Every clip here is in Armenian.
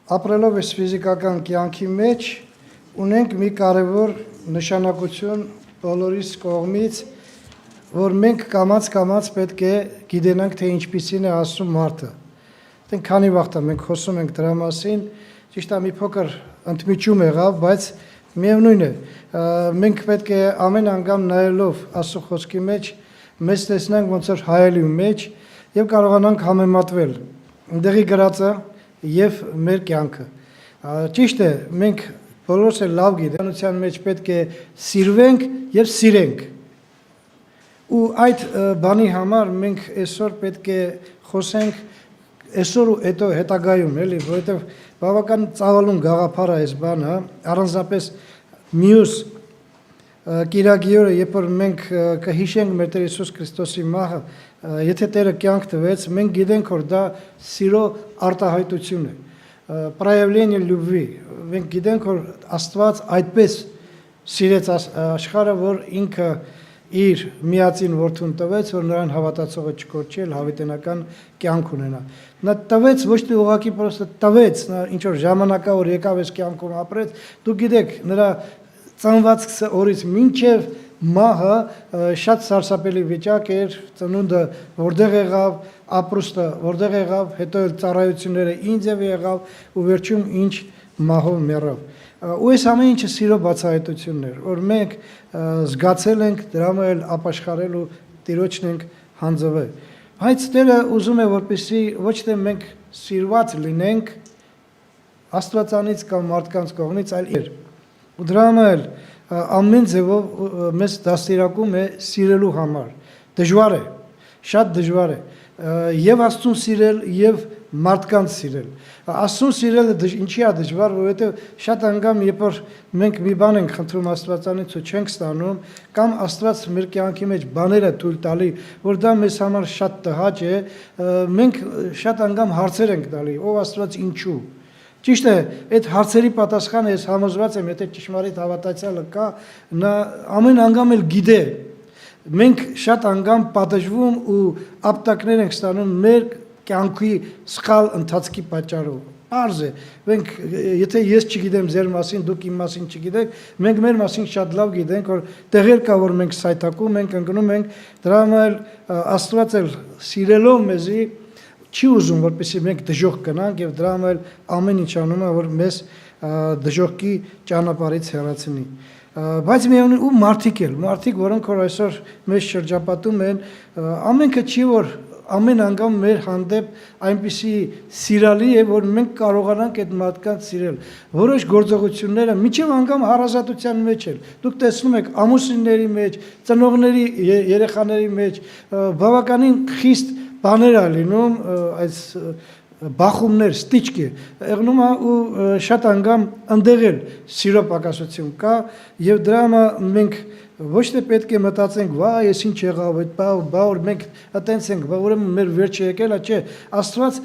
ապրելով այս ֆիզիկական կյանքի մեջ ունենք մի կարևոր նշանակություն բոլորիս կողմից, որ մենք կամաց պետք է գիտենանք, թե ինչպիսին է Աստծո մարդը։ Դեն քանի վաղ մենք խոսում ենք դրա մասին, ճիշտ է մի փոքր ընդմիջում եղավ, բայց միևնույն է, մենք պետք է ամեն անգամ նայելով Աստծո խոսքի մեջ, մեզ տեսնենք ոնց որ հայելու մեջ եւ կարողանանք համեմատվել ընդեղի գրածը եւ մեր կյանքը։ Ճիշտ է, մենք բոլորս էլ լավ գիտենության մեջ պետք է սիրվենք եւ սիրենք։ Ու այդ բանի համար մենք այսօր պետք է խոսենք այսօր ու հետո հետագայում, էլի, որովհետեւ բավական ծավալուն գաղափար է այս բանը, առանձնապես մյուս Կիրակի օրը, երբ որ մենք կհիշենք մեր Տեր Հիսուս Քրիստոսի մահը, եթե Տերը կյանք տվեց, մենք գիտենք, որ դա սիրո արտահայտություն է, проявление любви։ Մենք գիտենք, որ Աստված այդպես սիրեց աշխարհը, որ ինքը իր միածին որդուն տվեց, որ նրան հավատացողը չկորչի, այլ հավիտենական կյանք ունենա։ Նա տվեց ոչ թե ուղղակի պրոստը տվեց, նա ինչ որ ժամանակավոր եկավ այս կյանքում ապրեց, դուք գիտեք, նրա ծնվածքս օրից մինչև մահը շատ սարսափելի վիճակ էր, ծնունդը որտեղ եղավ, ապրուստը որտեղ եղավ, հետո ծառայությունները ինչ եղավ ու վերջում ինչ մահով մեռավ։ Ու այս ամեն ինչը սիրո բացահայտությունն էր, որ մենք զգացել ենք դրամը էլ ապաշխարել ու Տիրոջն ենք հանձնվել։ Բայց Տերը ուզում է, որպեսզի ոչ թե մենք սիրված լինենք Աստվածանից կամ մարդկանց կողմից, այլ իր։ Ու դրամը էլ ամեն ձևով մեզ դաստիարակում է սիրելու համար։ Դժվար է, շատ դժվար է եւ Աստծուն սիրել եւ մարդկանց սիրել։ Աստծուն սիրելը ինչի է դժվար, որովհետեւ շատ անգամ երբ որ մենք մի բան ենք խնդրում Աստվածանից ու չենք ստանում, կամ Աստված մեր կյանքի մեջ բաներ է թույլ տալի, որ դա մեզ համար շատ տհաճ է, մենք շատ անգամ հարցեր ենք տալի, ով Աստված ինչու։ Ճիշտ է, այդ հարցերի պատասխանը ես համոզված եմ, եթե ճշմարիտ հավատացյալը կա, նա ամեն անգամ էլ գիտե։ Մենք շատ անգամ պատժվում ու ապտակներ ենք ստանում մեր կյանքի սխալ ընթացքի պատճառով։ Պարզ է, մենք եթե ես չգիտեմ ձեր մասին, դուք իմ մասին չգիտեք, մենք մեր մասին շատ լավ գիտենք, որ տեղեր կա, որ մենք սայթակում ենք, ընկնում ենք, դրա համար Աստված էլ սիրելով մեզի չի ուզում, որպեսզի մենք դժոխք գնանք եւ դրա համար ամեն ինչ անում է, որ մեզ դժոխքի ճանապարհից հեռացնի։ Բայց միևնույն ու մարդիկ, որոնք որ այսօր մեզ շրջապատում են, ամենքը չի որ ամեն անգամ մեր հանդեպ այնպիսի սիրալի է, որ մենք կարողանանք այդ մարդկանց սիրել։ Որոշ գործողությունները միջև անգամ հարազատության մեջ են։ Դուք տեսնում եք ամուսինների մեջ, ծնողների, երեխաների մեջ բավականին խիստ բաներ է լինում, այս բախումներ, ստիճկի, եղնում է ու շատ անգամ ընդեղել սիրո պակասություն կա եւ դրա համար մենք ոչ թե պետք է մտածենք, վայ, ես ինչ եղավ, այդ բա որ մենք այտենց ենք, բա ուրեմն մեր վերջը եկել է, չէ, Աստված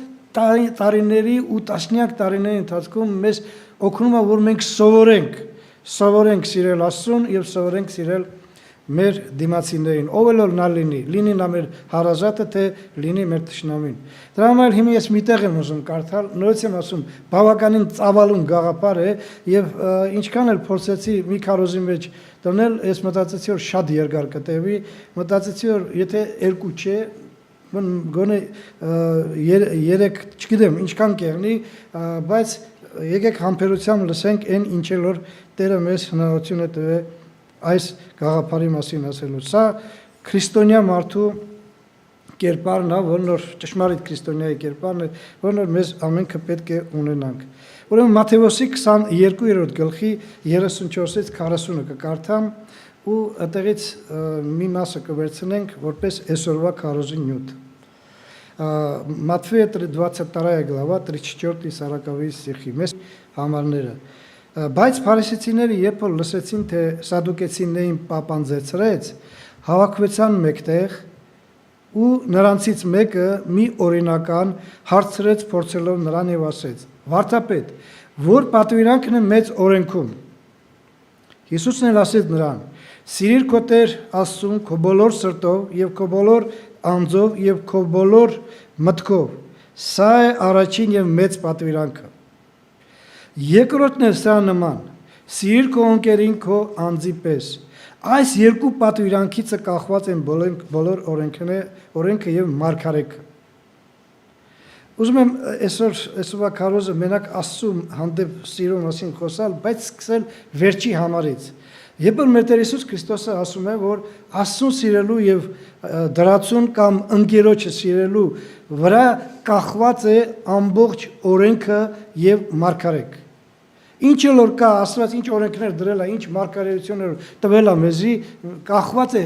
տարիների ու տասնյակ տարիների ընթացքում մեզ օգնում է, որ մենք սովորենք սիրել Աստծուն եւ սովորենք սիրել մեր դիմացիներին, ով էլ նա լինի նա մեր հարազատը, թե լինի մեր թշնամին։ Դրա համար հիմա ես միտեղ եմ ուզում կարդալ, նորից եմ ասում, բավականին ծավալուն գաղափար է եւ ինչքան էլ փորձեցի մի քարոզի մեջ դնել, ես մտածեցի որ շատ երկար կտևի, մտածեցի որ եթե երկու չէ, գոնե 3, չգիտեմ, ինչքան կեղնի, բայց եկեք համբերությամբ լսենք այն ինչ որ Տերը մեզ հնարավորություն է տվել այս գաղափարի մասին ասելու։ Սա քրիստոնյա մարդու կերպարն է, որն որ ճշմարիտ քրիստոնյայի կերպարն է, որն որ մեզ ամենքը պետք է ունենանք։ Ուրեմն Մատթեոսի 22-րդ գլխի 34-ից 40-ը կկարդամ ու այդտեղից մի մասը կվերցնենք որպես այսօրվա քարոզի նյութ։ Матфея 22 глава 34-40 стихի մեզ համարները։ Բայց փարիսեցիները երբ որ լսեցին, թե սադուկեցիներին պապանձեցրեց, հավաքվեցան մեկտեղ ու նրանցից մեկը մի օրինական հարցրեց փորձելով նրան եւ ասեց. Վարդապետ, որ պատվիրանքն է մեծ օրենքում։ Հիսուսն էլ ասեց նրան. Սիրիր քո Տեր Աստծուն քո բոլոր սրտով եւ քո բոլոր անձով եւ քո բոլոր մտքով։ Սա է առաջին եւ մեծ պատվիրանքը։ Երկրորդն է սա նման. սիրիր քո ընկերին քո անձի պես։ Այս երկու պատվիրանքից կախված են բոլոր օրենքը եւ մարգարեքը։ Ուզում եմ այսօրվա քարոզը մենակ Աստծու հանդեպ սիրո մասին խոսալ, բայց սկսել վերջի համարից։ Երբ որ մեր Տեր Հիսուս Քրիստոսը ասում է, որ Աստծուն սիրելու եւ դրացուն կամ ընկերոջը սիրելու վրա կախված է ամբողջ օրենքը եւ մարգարեքը։ Ինչ որ կա Աստված ինչ օրենքներ դրել է, ինչ մարգարեություններ տվել է մեզի, կախված է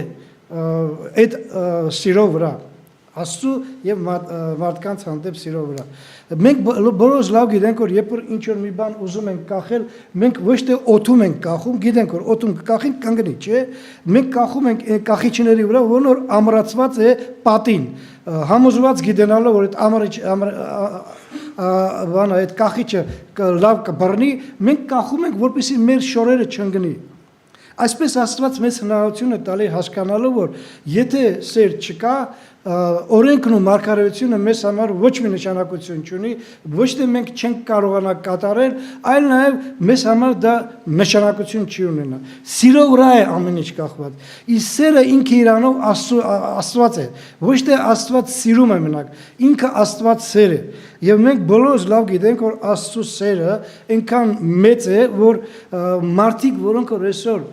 այդ սիրո վրա, Աստծու եւ մարդկանց հանդեպ սիրո վրա։ Մենք բոլորս լավ գիտենք, որ երբ որ ինչ որ մի բան ուզում ենք կախել, մենք ոչ թե օդում ենք կախում, գիտենք որ օդում կախենք կանգնի, չէ՞։ Մենք կախում ենք կախիչների վրա, որ ամրացված է պատին։ Համոզված գիտենալով, որ այդ կախիչը լավ կբռնի, մենք կախում ենք, որպեսզի մեր շորերը չընկնի։ Այսպես Աստված մեզ հնարավորություն է տալի հասկանալու, որ եթե սեր չկա, օրենքն ու մարգարեությունը մեզ համար ոչ մի նշանակություն չունի, ոչ թե մենք չենք կարողանա կատարել, այլ նաև մեզ համար դա նշանակություն չի ունենա։ Սիրո վրա է ամեն ինչ կախված։ Իսկ սերը ինքը իրանով Աստված է, ոչ թե Աստված սիրում է մենակ, ինքը Աստված սեր է։ Եվ մենք բոլորս լավ գիտենք, որ Աստծո սերը այնքան մեծ է, որ մարդիկ, որոնք որ այսօր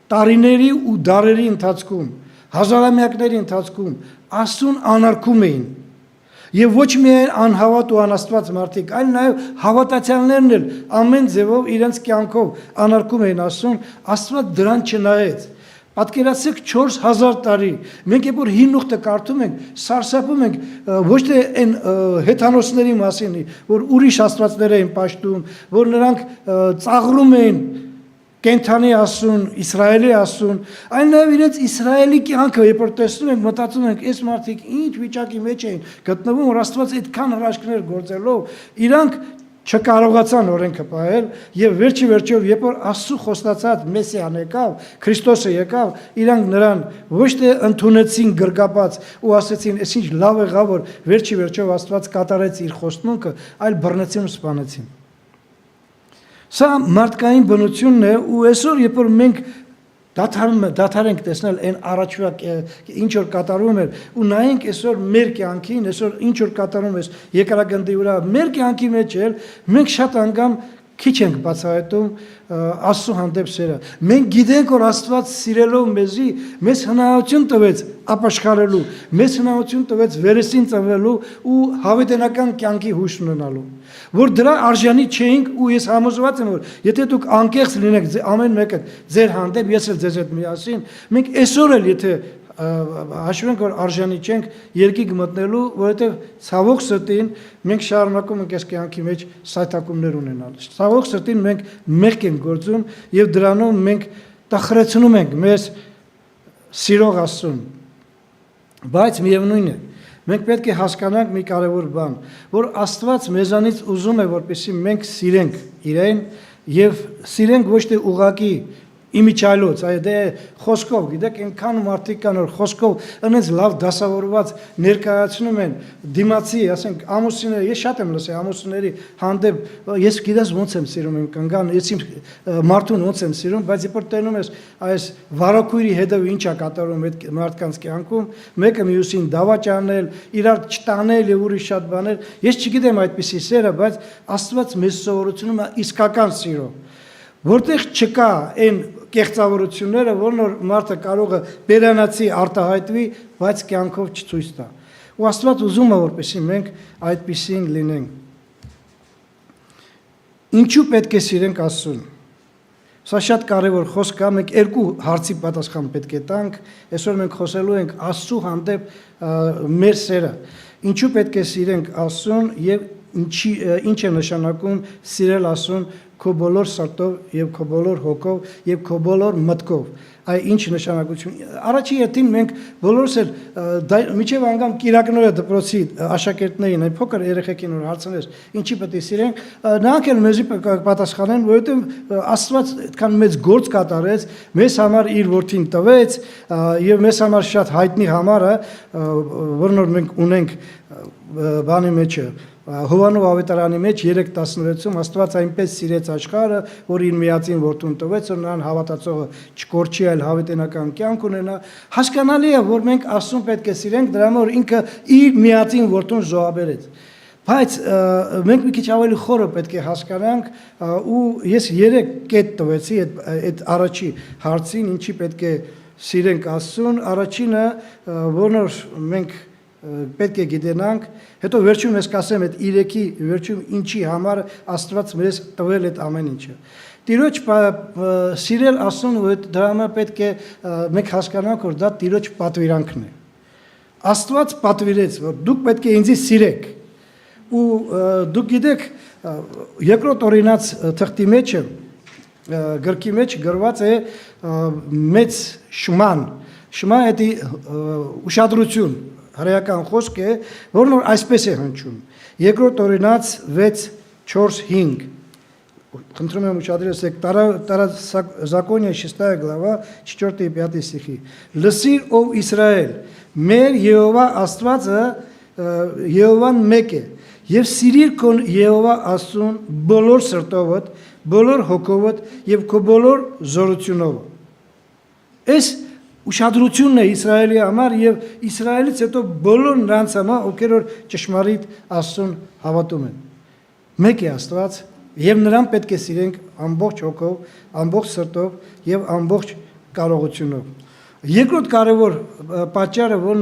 տարիների ու դարերի ընթացքում, հազարամյակների ընթացքում Աստծուն անարգում էին։ Եվ ոչ միայն անհավատ ու անաստված մարդիկ, այլ նաև հավատացյալներն էլ ամեն ձևով իրենց կյանքով անարգում էին Աստծուն, Աստված դրան չնայեց։ Պատկերացրեք 4000 տարի։ Մենք երբ որ հին ուխտը կարդում ենք, սարսափում ենք ոչ թե այն հեթանոսների մասին, որ ուրիշ աստվածներ էին պաշտում, որ նրանք ծաղրում էին կենթանի Աստծուն, Իսրայելի Աստծուն, այլ նաև իրենց Իսրայելի կյանքը, երբ որ տեսնում ենք, մտածում ենք, այս մարդիկ ինչ վիճակի մեջ էին գտնվում, որ Աստված այդքան հրաշքներ գործելով, իրանք չկարողացան օրենքը պահել եւ վերջով երբ որ Աստծո խոստացած Մեսիան եկավ, Քրիստոսը եկավ, իրանք նրան ոչ թե ընդունեցին գրկապած ու ասեցին, «Էս ինչ լավ եղավ, որ վերջով Աստված կատարեց իր խոստմունքը», այլ բռնեցին ու սպանեցին։ Սա մարդկային բնությունն է ու այսօր երբ որ մենք դադար ենք տեսնել այն առաջվա ինչ որ կատարում էր ու նայենք այսօր մեր կյանքին, այսօր ինչ որ կատարում է երկրագնդի վրա, մեր կյանքի մեջ էլ մենք շատ անգամ քիչ ենք բացահայտում Աստծո հանդեպ սերը։ Մենք գիտենք, որ Աստված սիրելով մեզի մեզ հնարավորություն տվեց ապաշխարելու, մեզ հնարավորություն տվեց վերեսին ծնվելու ու հավիտենական կյանքի հույս ունենալու, որ դրա արժանի չէինք ու ես համոզված եմ, որ եթե դուք անկեղծ լինեք ամեն մեկը ձեր հանդեպ, ես էլ ձեզ հետ միասին, մենք այսօր էլ եթե հաշվենք, որ արժանի չենք երկիկ մտնելու, որովհետև ցավոք սրտին մենք շարունակում ենք այս կյանքի մեջ սայթակումներ ունենալ։ Ցավոք սրտին մենք մեղք ենք գործում եւ դրանով մենք տխրեցնում ենք մեզ սիրող Աստծուն։ Բայց միևնույն է, մենք պետք է հասկանանք մի կարևոր բան, որ Աստված մեզանից ուզում է, որպեսզի մենք սիրենք Իրեն եւ սիրենք ոչ թե ուղակի իմիջայլոց, այլ խոսքով, գիտեք, այնքան մարդիկ կան, որ խոսքով այնպես լավ դասավորված ներկայացնում են դիմացի, ասենք, ամուսինները, ես շատ եմ լսել ամուսինների հանդեպ, ես գիտես ոնց եմ սիրում եմ կնգան, ես իմ մարդուն ոնց եմ սիրում, բայց երբ որ տենում ես այս վարակույրի հետև ինչ է կատարում այդ մարդկանց կյանքում, մեկը մյուսին դավաճ անել, իրար չտանել եւ ուրիշ շատ բաներ, ես չգիտեմ այդպիսի սերը, բայց Աստված մեզ սովորությունում է իսկական սիրո, որտեղ չկա այն կեղծավորությունները, որ մարդը կարող է բերանացի արտահայտվի, բայց կյանքով չցույց տա։ Ու Աստված ուզում է, որպեսզի մենք այդպիսին լինենք։ Ինչու պետք է սիրենք Աստծուն։ Սա շատ կարևոր խոսք է, մենք երկու հարցի պատասխան պետք է տանք։ Այսօր մենք խոսելու ենք Աստծու հանդեպ մեր սերը։ Ինչու պետք է սիրենք Աստծուն եւ ինչ է նշանակում սիրել Աստծուն քո բոլոր սրտով եւ քո բոլոր հոգով եւ քո բոլոր մտքով։ Այ ինչ նշանակություն։ Առաջի հերթին մենք բոլորս էլ միջև անգամ Կիրակնորը դպրոցի աշակերտներին, այն փոքր երեխեքին որ հարցնես, ինչի պետք է սիրենք, նրանք էլ մեզի պատասխանեն, որովհետեւ Աստված այդքան մեծ գործ կատարեց, մեզ համար իր որդին տվեց եւ մեզ համար շատ հայտնի համար է, որն որ մենք ունենք բանի մեջը Հովանով ավետարանի մեջ 3:16-ում Աստված այնպես սիրեց աշխարհը, որ իր միածին որդուն տվեց, որ նրան հավատացողը չկորչի, այլ հավիտենական կյանք ունենա։ Հասկանալի է, որ մենք Աստծուն պետք է սիրենք, դրա համար ինքը իր միածին որդուն զոհաբերեց։ Բայց մենք մի քիչ ավելի խորը պետք է հասկանանք, ու ես 3 կետ տվեցի այդ առաջի հարցին, ինչի պետք է սիրենք Աստծուն։ Առաջինը, որ մենք պետք է գիտենանք, հետո վերջում ես կասեմ այդ 3-ի վերջում ինչի համար Աստված մեզ տվել այդ ամեն ինչը։ Տիրոջ սիրել Աստծուն, դրա համար պետք է մենք հասկանանք, որ դա Տիրոջ պատվիրանքն է։ Աստված պատվիրեց, որ դուք պետք է ինձ սիրեք։ Ու դուք գիտեք, երկրորդ օրինաց թղթի մեջը գրքի մեջ գրված է մեծ շման։ Շմա դա ուշադրություն, հրեական խոսք է, որն այսպես է հնչում։ Երկրորդ օրինաց 6:4-5 Խնդրում եմ ուշադրեցեք, Второзаконие 6 глава 4 и 5 стихи. Լսիր, ով Իսրայել, մեր Եհովա Աստվածը Եհովան մեկ է, եւ սիրիր քո Եհովա Աստծուն բոլոր սրտովդ, բոլոր հոգովդ եւ քո բոլոր զորությունով։ Այս ուշադրությունն է Իսրայելի համար եւ Իսրայելից հետո բոլոր նրանց համար, ովքեր որ ճշմարիտ Աստծուն հավատում են։ Մեկ է Աստված եւ նրան պետք է սիրենք ամբողջ հոգով, ամբողջ սրտով եւ ամբողջ կարողությունով։ Երկրորդ կարևոր պատճառը, որ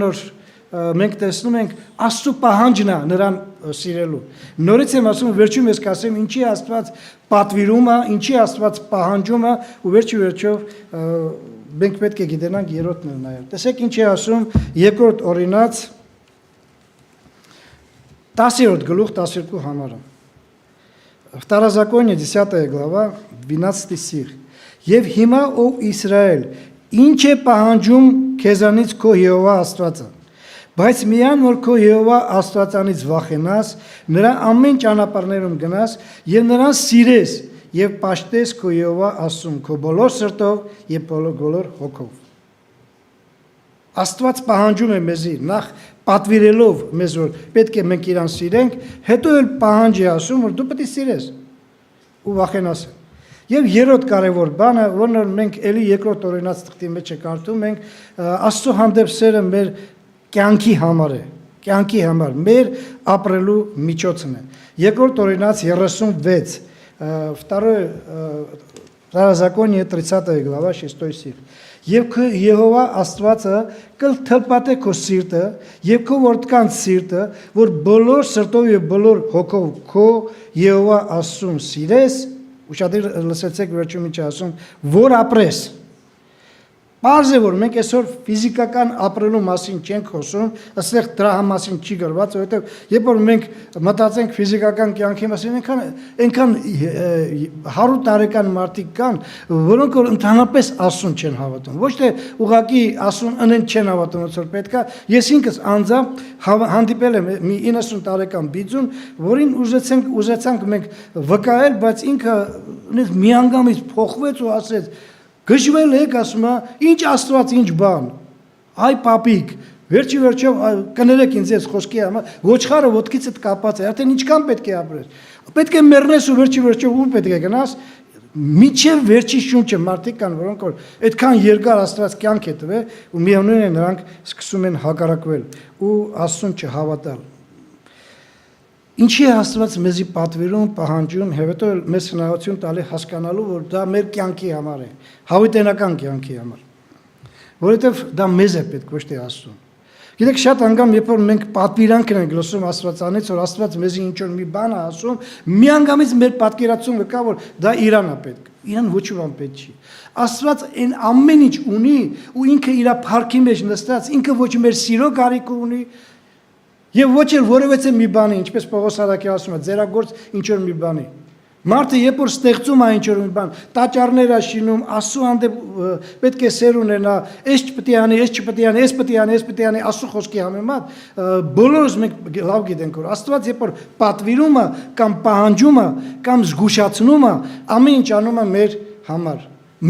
մենք տեսնում ենք Աստծո պահանջն է նրան սիրելու։ Նորից եմ ասում, վերջում ես կասեմ, ինչի Աստված պատվիրում է, ինչի Աստված պահանջում է, ու վերջով մենք պետք է գիտենանք երրորդն է նայել։ Տեսեք ինչ է ասում երկրորդ օրինաց 10-րդ գլուխ 12 համարը։ Второзаконие 10 глава 12 стих. Եվ հիմա ով Իսրայել, ինչ է պահանջում քեզանից քո Եհովա Աստվածը։ Բայց միան որ քո Եհովա Աստվածանից վախենաս, նրա ամեն ճանապարհներում գնաս եւ նրան սիրես եւ պաշտես քո Եհովա Աստծուն քո բոլոր սրտով եւ բոլոր հոգով։ Աստված պահանջում է մեզի նախ պատվիրելով մեզ որ պետք է մենք իրան սիրենք, հետո էլ պահանջ է ասում որ դու պետք է սիրես ու վախենաս։ Եվ երրորդ կարևոր բանը, որն մենք էլի երկրորդ օրինաց թղթի մեջ կարդում ենք, Աստծո հանդեպ սերը մեր կյանքի համար է, կյանքի համար, մեր ապրելու միջոցն է։ Երկրորդ օրինաց 36, Второзаконие 30 глава 6 стих. Եվ քո Եհովա Աստվածը կթլպատե քո սիրտը եւ քո որդքան սիրտը, որ բոլոր սրտով եւ բոլոր հոգով քո Եհովա Աստծուն սիրես, ուշադիր լսեցեք վերջում ինչ ասում, որ ապրես։ Պարզ է որ մենք այսօր ֆիզիկական ապրելու մասին չենք խոսում, այստեղ դրա մասին չի գրված, որովհետև երբ որ մենք մտածենք ֆիզիկական կյանքի մասին, այնքան 100 տարեկան մարդիկ կան, որոնք որ ընդհանրապես Աստծուն չեն հավատում։ Ոչ թե ուղղակի Աստծուն ընեն չեն հավատում, ոնց որ պետքա։ Ես ինքս անձամբ հանդիպել եմ մի 90 տարեկան բիձուն, որին ուզեցանք մենք վկայել, բայց ինքը միանգամից փոխվեց ու ասեց. Գժվել եք, ասում է, ինչ Աստված, ինչ բան, այ պապիկ, վերջը կներեք ինձ ես խոսքի համար, ոչխարը ոտքիցդ կապած է, արդեն ինչքան պետք է ապրես, պետք է մեռնես ու վերջը ուր պետք է գնաս, միջև վերջի շունչը մարդիկ կան, որոնք որ այդքան երկար Աստված կյանք է տվել ու միևնույն է նրանք սկսում են հակառակվել ու Աստծուն չհավատալ։ Ինչի է Աստված մեզի պատվիրում, պահանջում, հետո մեզ հնարավորություն տալի հասկանալու, որ դա մեր կյանքի համար է, հավիտենական կյանքի համար, որովհետև դա մեզ է պետք, ոչ թե Աստծուն։ Գիտեք, շատ անգամ, երբ որ մենք պատվիրանք ենք լսում Աստվածանից, որ Աստված մեզի ինչ-որ մի բան է ասում, միանգամից մեր պատկերացումը կա, որ դա իրան է պետք, իրան ոչ ոք պետք չի։ Աստված այն ամեն ինչ ունի ու ինքը իր փառքի մեջ նստած, ինքը ոչ մեր սիրո կարիք ունի, Եվ ոչ էլ որևէ մի բանի, ինչպես Պողոս Արաքյալը ասում է, ձերագործ ինչ-որ մի բանի։ Մարդը երբ որ ստեղծում է ինչ-որ մի բան, տաճարներ է շինում, Աստծո հանդեպ պետք է սեր ունենա, այս չպետք է անի, այս չպետք է անի, այս պետք է անի, այս պետք է անի, Աստծո խոսքի համեմատ, բոլորս մենք լավ գիտենք, որ Աստված երբ որ պատվիրում է կամ պահանջում է կամ զգուշացնում է, ամեն ինչ անում է մեր համար։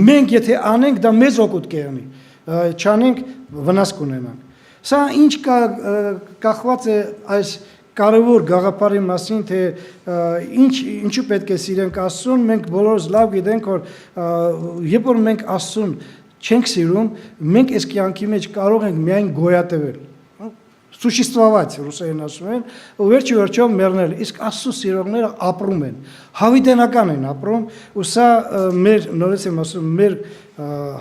Մենք եթե անենք, դա մեզ օգուտ կունենի, չանենք վնաս կունենանք։ Սա ինչ կախված է այս կարևոր գաղափարի մասին, թե ինչու պետք է սիրենք Աստծուն, մենք բոլորս լավ գիտենք, որ երբ որ մենք Աստծուն չենք սիրում, մենք այս կյանքի մեջ կարող ենք միայն գոյատևել։ Սուշիստվավաց ռուսերեն ասում են, ու վերջը մեռնել, իսկ Աստծո սիրողները ապրում են, հավիտենական են ապրում, ու սա մեր, նորից եմ ասում, մեր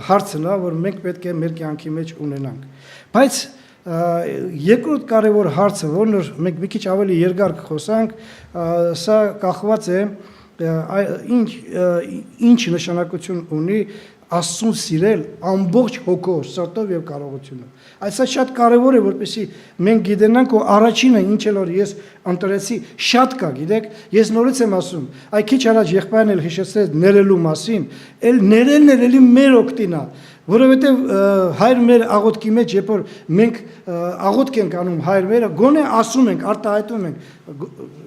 հարցն է, որ մենք պետք է մեր կյանքի մեջ ունենանք։ Բայց երկրորդ կարևոր հարցը, որն մենք մի քիչ ավելի երկար կխոսանք, սա կախված է ինչ նշանակություն ունի Աստծուն սիրել ամբողջ հոգով, սրտով եւ կարողությունով։ Այս շատ կարևոր է, որպեսզի մենք գիտենանք, ու առաջինը ինչ էլ որ ես ընտրեցի, շատ կա, գիտեք, ես նորից եմ ասում, այ քիչ առաջ եղբայրն էլ հիշեցրեց ներելու մասին, էլ ներելի մեր օգտին է, որովհետև հայր մեր աղոթքի մեջ, երբ որ մենք աղոթք ենք անում հայր մերը, գոնե ասում ենք, արտահայտում ենք,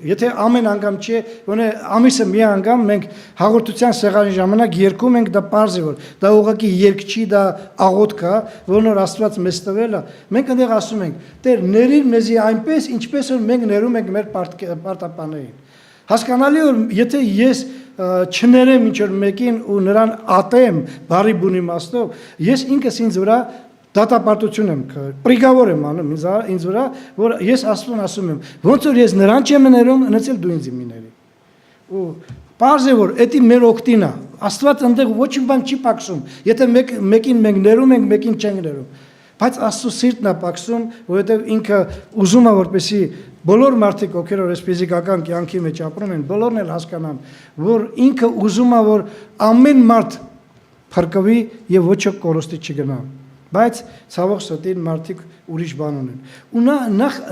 եթե ամեն անգամ չէ, գոնե ամիսը մի անգամ մենք հաղորդության սեղանի ժամանակ երգում ենք, դա պարզ է, որ դա ուղղակի երգ չի, դա աղոթք է, որն որ Աստված մեզ տվել է, մենք այնտեղ ասում ենք, Տեր, ների մեզի այնպես, ինչպես որ մենք ներում ենք մեր պարտապաներին։ Հասկանալի որ եթե ես չներեմ ինչ-որ մեկին ու նրան ատեմ բարի բուն իմաստով, ես ինքս ինձ վրա դատապարտություն եմ կրել, պրիգավոր եմ անում ինձ վրա, որ ես Աստծուն ասում եմ, ոնց որ ես նրան չեմ ներում, այնպես էլ դու ինձ մի ների։ Ու պարզ է որ դա մեր օգտին է, Աստված այնտեղ ոչ մի բան չի պակսում, եթե մեկին մենք ներում ենք, մեկին չենք ներում։ Բայց Աստծո սիրտն է պակսում, որովհետև ինքը ուզում է որպեսզի բոլոր մարդիկ, ովքեր որ այս ֆիզիկական կյանքի մեջ ապրում են, բոլորն էլ հասկանան, որ ինքը ուզում է, որ ամեն մարդ փրկվի եւ ոչը կորստի չգնա։ Բայց ցավոք սրտին մարդիկ ուրիշ բան ունեն։ Ու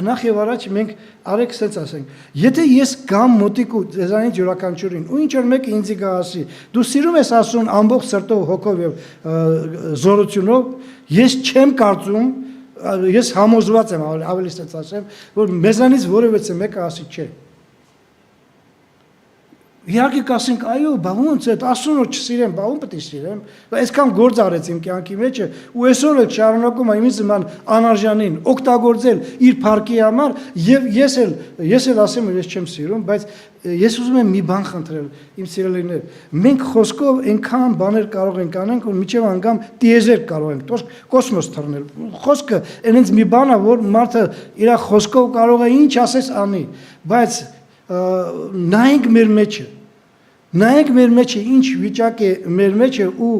նախ եւ առաջ մենք արեք սենց ասենք, եթե ես գամ մոտիկ ու ձեզանից յուրաքանչյուրին, ու ինչ որ մեկը ինձ գասի, դու սիրում ես Աստծուն ամբողջ սրտով, հոգով եւ զորությունով, ես չեմ կարծում, ես համոզված եմ, ավելի սենց ասեմ, որ մեզանից որևէ մեկը ասի չէ։ Իհարկե կասենք, այո, բա ոնց է, Աստծուն որ չսիրեմ, բա ում պետք է սիրեմ, այսքան գործ արեց իմ կյանքի մեջ, ու այսօր էլ շարունակում եմ ինձ նման անարժանին օգտագործել իր փառքի համար, եւ ես էլ ասեմ, որ ես չեմ սիրում, բայց ես ուզում եմ մի բան խնդրել, իմ սիրելիներ, մենք խոսքով այնքան բաներ կարող ենք անենք, որ միջև անգամ տիեզեր կարող ենք կոսմոս թռնել։ Խոսքը այնց մի բան է, որ մարդը իր խոսքով կարող է ինչ ասես անի, բայց նայենք մեր մեջը Նայենք մեր մեջը ինչ վիճակ է մեր մեջը ու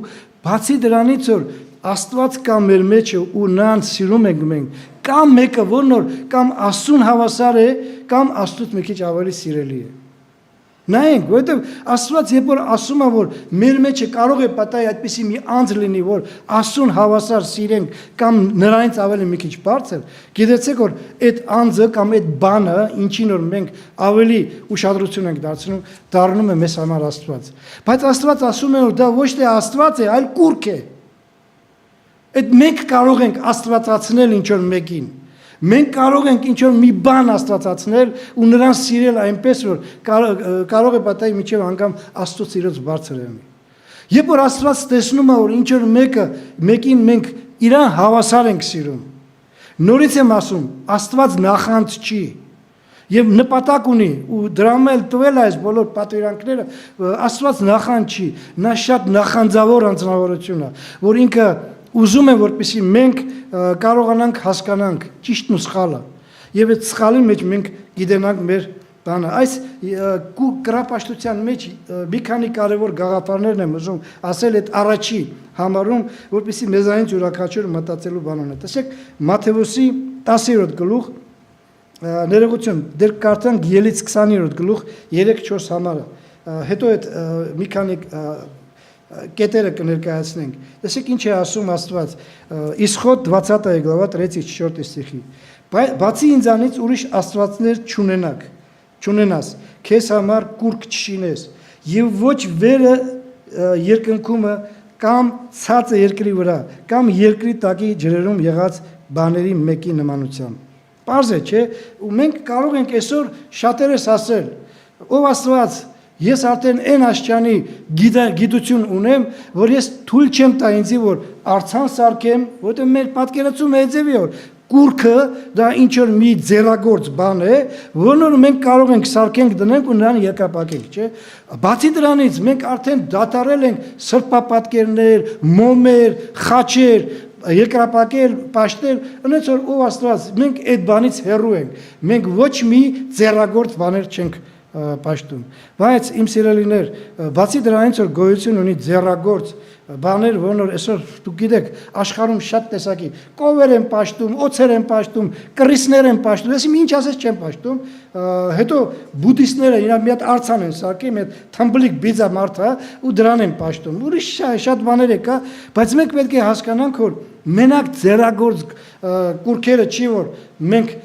բացի դրանից որ Աստված կա մեր մեջը ու նրան սիրում ենք մենք կամ մեկը որ նոր կամ Աստծուն հավասար է կամ Աստծուց մի քիչ ավելի սիրելի է Նայենք, որովհետև Աստված երբ որ ասում է որ մեր մեջը կարող է պատահի այդպիսի մի անձ լինի որ Աստծուն հավասար սիրենք կամ նրանից ավելի մի քիչ բարձր, գիտեցեք որ այդ անձը կամ այդ բանը ինչին որ մենք ավելի ուշադրություն ենք դարձնում, դառնում է մեզ համար Աստված։ Բայց Աստված ասում է որ դա ոչ թե Աստված է, այլ կուռք է։ Այդ մենք կարող ենք աստվածացնել ինչ որ մեկին։ Մենք կարող ենք ինչ-որ մի բան աստվածացնել ու նրան սիրել այնպես, որ կարող է պատահի միջև անգամ Աստծո սիրոց բարձր եղնի։ Երբ որ Աստված տեսնում է, որ ինչ-որ մեկին մենք իրան հավասար ենք սիրում, նորից եմ ասում, Աստված նախանձ չի եւ նպատակ ունի ու դրամ էլ տվել այս բոլոր պատվիրանքները, Աստված նախանձ չի, նա շատ նախանձավոր անձնավորություն է, որ ինքը ուզում է որպեսզի մենք կարողանանք հասկանանք ճիշտն ու սխալը եւ այդ սխալի մեջ մենք գիտենանք մեր բանը այս կրապաշտության մեջ մի քանի կարևոր գաղափարներն եմ ուզում ասել այդ առաջի համարում որպեսզի մեզանից յուրաքանչյուր մտածելու բան ունենա տեսեք Մատթեոսի 10-րդ գլուխ ներողություն դեռ կարդանք Ելից 20-րդ գլուխ 3-4 համարը հետո այդ մի քանի կետերը կներկայացնենք։ Տեսեք ինչ է ասում Աստված Իսխոդ 20 глава 3-4 стихի։ Բացի ինձանից ուրիշ աստվածներ չունենաս, քեզ համար կուռք չշինես, եւ ոչ վերը երկնքումը կամ ցածը երկրի վրա, կամ երկրի տակի ջրերում եղած բաների մեկի նմանությամբ։ Պարզ է, չէ՞, ու մենք կարող ենք այսօր շատերս ասել, ով Աստված Ես արդեն այն աշճանի գիտություն ունեմ, որ ես թույլ չեմ տա ինձի, որ արցան սարքեմ, որտեղ մեր պատկերացումը էձևի որ Կուրքը դա ինչ որ մի ձեռագործ բան է, որն մենք կարող ենք սարքենք դնենք ու նրան երկապակենք, չէ՞։ Բացի դրանից մենք արդեն դադարել ենք սրբապատկերներ, մոմեր, խաչեր, երկրապակել, պաշտել, այնց որ ով Աստված, մենք այդ բանից հեռու ենք։ Մենք ոչ մի ձեռագործ բաներ չենք պաշտում։ Բայց իմ սիրելիներ, բացի դրանից որ գոյություն ունի ձեռագործ բաներ, որոնք այսօր դուք գիտեք, աշխարհում շատ տեսակի կովեր են պաշտում, օձեր են պաշտում, կռիսներ են պաշտում, այսինքն ինչ ասես չեն պաշտում, հետո բուդդիստները իրար մի հատ արձան են սարքել, մի հատ թմբլիկ բիձա մարդ է ու դրան են պաշտում։ Ուրիշ շատ բաներ է կա, բայց մենք պետք է հասկանանք, որ մենակ ձեռագործ կուրքերը չի, որ մենք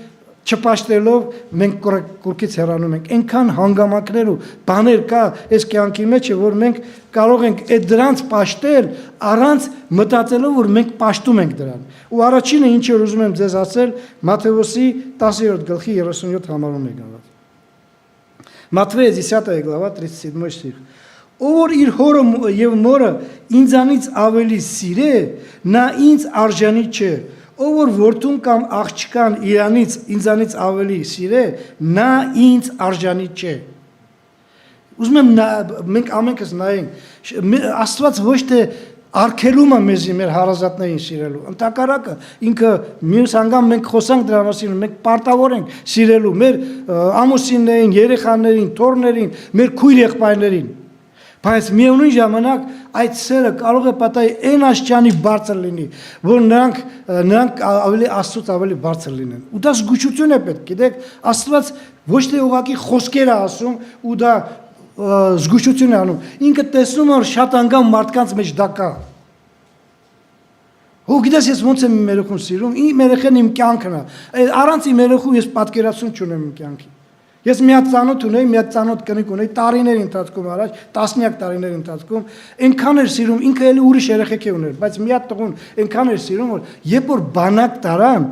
չպաշտելով մենք կուրքից հեռանում ենք, այնքան հանգամանքներ ու բաներ կա այս կյանքի մեջ, որ մենք կարող ենք այդ դրանց պաշտել առանց մտածելով, որ մենք պաշտում ենք դրան։ Ու առաջինը ինչ որ ուզում եմ ձեզ ասել, Մատթեոսի 10-րդ գլխի 37 համարում է գրված։ Матфея 10 глава 37 стих. Ով որ իր հորը եւ մորը ինձանից ավելի սիրե, նա ինձ արժանի չէ։ Ով որ որդուն կամ աղջկան ինձանից ավելի սիրե, նա ինձ արժանի չէ։ Ուզում եմ մենք ամենքս նայենք, Աստված ոչ թե արգելում է մեզի մեր հարազատներին սիրելու, ընդհակառակը ինքը մյուս անգամ մենք խոսանք դրա մասին, մենք պարտավոր ենք սիրելու մեր ամուսիններին, երեխաներին, թոռներին, մեր քույր եղբայրներին։ Բայց միևնույն ժամանակ այդ սերը կարող է պատահի այն աշճանի բարձր լինի, որ նրանք ավելի Աստծուց ավելի բարձր լինեն։ Ու դա զգուշություն է պետք, գիտեք, Աստված ոչ թե ուղղակի խոսքեր է ասում ու դա զգուշություն է անում։ Ինքը տեսնում է, որ շատ անգամ մարդկանց մեջ դա կա։ Ու գիտես ես ոնց եմ իմ երեխուն սիրում, իմ երեխան իմ կյանքն է։ Առանց իմ երեխու ես պատկերացում չունեմ իմ կյանքի։ Ես մի հատ ծանոթ ունեի, մի հատ ծանոթ կնիկ ունեի, տարիների ընթացքում առաջ, տասնյակ տարիների ընթացքում, այնքան էր սիրում, ինքը էլի ուրիշ երեխեք է ուներ, բայց մի հատ տղուն այնքան էր սիրում, որ երբ որ բանակ տարան,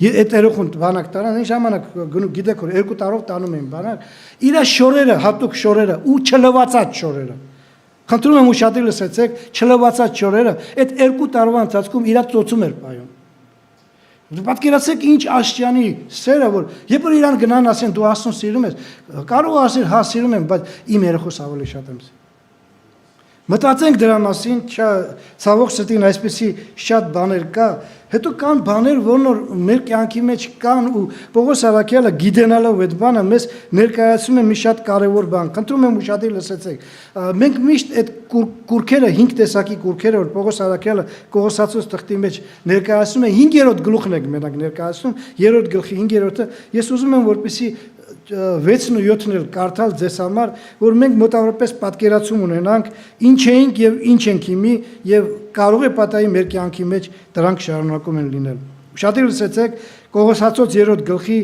այդ երեխուն բանակ տարան, այն ժամանակ գիտեք որ 2 տարով տանում էին բանակ, իր շորերը, հատուկ շորերը ու չլվացած շորերը։ Խնդրում եմ ուշադիր լսեցեք, չլվացած շորերը, այդ 2 տարվա ընթացքում իր ծոցում էր պայում։ Պատկերացեք ինչ աշճանի սերը, որ երբ որ իրան գնան ասեն դու Աստծուն սիրում ես, կարող ասել հա սիրում եմ, բայց իմ երեխուս ավելի շատ եմ սիրում։ Մտածենք դրա մասին, ցավոք սրտին այսպեսի շատ բաներ կա, հետո կան բաներ, որոնք մեր կյանքի մեջ կան ու Պողոս Արաքյալը գիտենալով այդ բանը մեզ ներկայացնում է մի շատ կարևոր բան։ Խնդրում եմ ուշադիր լսեցեք։ Մենք միշտ այդ կուրքերը 5 տեսակի կուրքերը, որ Պողոս Արաքյալը Կողոսացուց թղթի մեջ ներկայացնում է 5-րդ գլուխն է մենակ ներկայացնում, 3-րդ գլխի 5-րդը։ Ես ուզում եմ որպեսզի 6-ն ու 7-ն էլ կարդալ ձեզ համար, որ մենք մոտավորապես պատկերացում ունենանք ինչ էինք եւ ինչ ենք հիմի եւ կարող է պատահի մեր кյանքի մեջ դրանք շարունակում են լինել։ Ուշադիր լսեցեք Կողոսացոց 3-րդ գլխի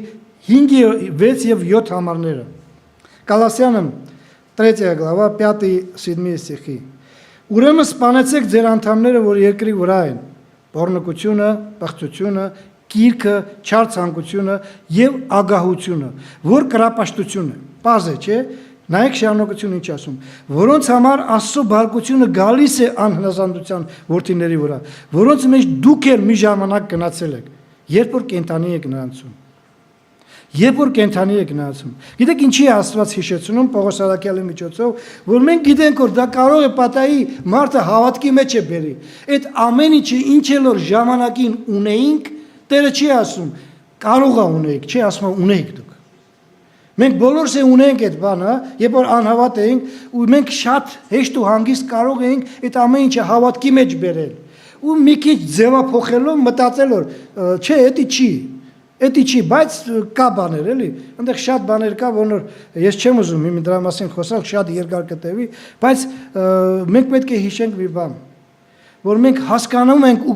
5, 6 եւ 7 համարները։ Կոլոսյանам 3 глава 5-7 стихи։ Ուրեմն սպանեցեք ձեր անդամները, որ երկրի վրա են, բռնկությունը, բղծությունը, կիրքը, չար ցանկությունը եւ ագահությունը, որ կրապաշտություն է։ Պարզ է, չէ՞։ Նայեք շարունակությունը ինչ ասում, որոնց համար Աստծո բարկությունը գալիս է անհնազանդության որդիների վրա, որոնց մեջ դուք էլ մի ժամանակ գնացել եք, երբ որ կենթանի եք նրանցում։ Երբ որ կենթանի եք նրանցում։ Գիտեք ինչի է Աստված հիշեցնում Պողոս Արաքյալի միջոցով, որ մենք գիտենք որ դա կարող է պատահի մարդը հավատքի մեջ է բերի։ Այդ ամեն ինչը ինչ էլ որ ժամանակին ունեինք, Տերը չի ասում, կարող է ունեիք, չի ասում ունեիք դուք։ Մենք բոլորս ունենք այդ բանը, երբ որ անհավատ էինք, ու մենք շատ հեշտ ու հանգիստ կարող էինք այդ ամեն ինչը հավատքի մեջ բերել։ Ու մի քիչ ձևափոխելով մտածել որ, չէ, դա չի, բայց կա բաներ, էլի։ Այնտեղ շատ բաներ կա, որ ես չեմ ուզում հիմա դրա մասին խոսալ, շատ երկար կտևի, բայց մենք պետք է հիշենք մի բան, որ մենք հասկանում ենք ու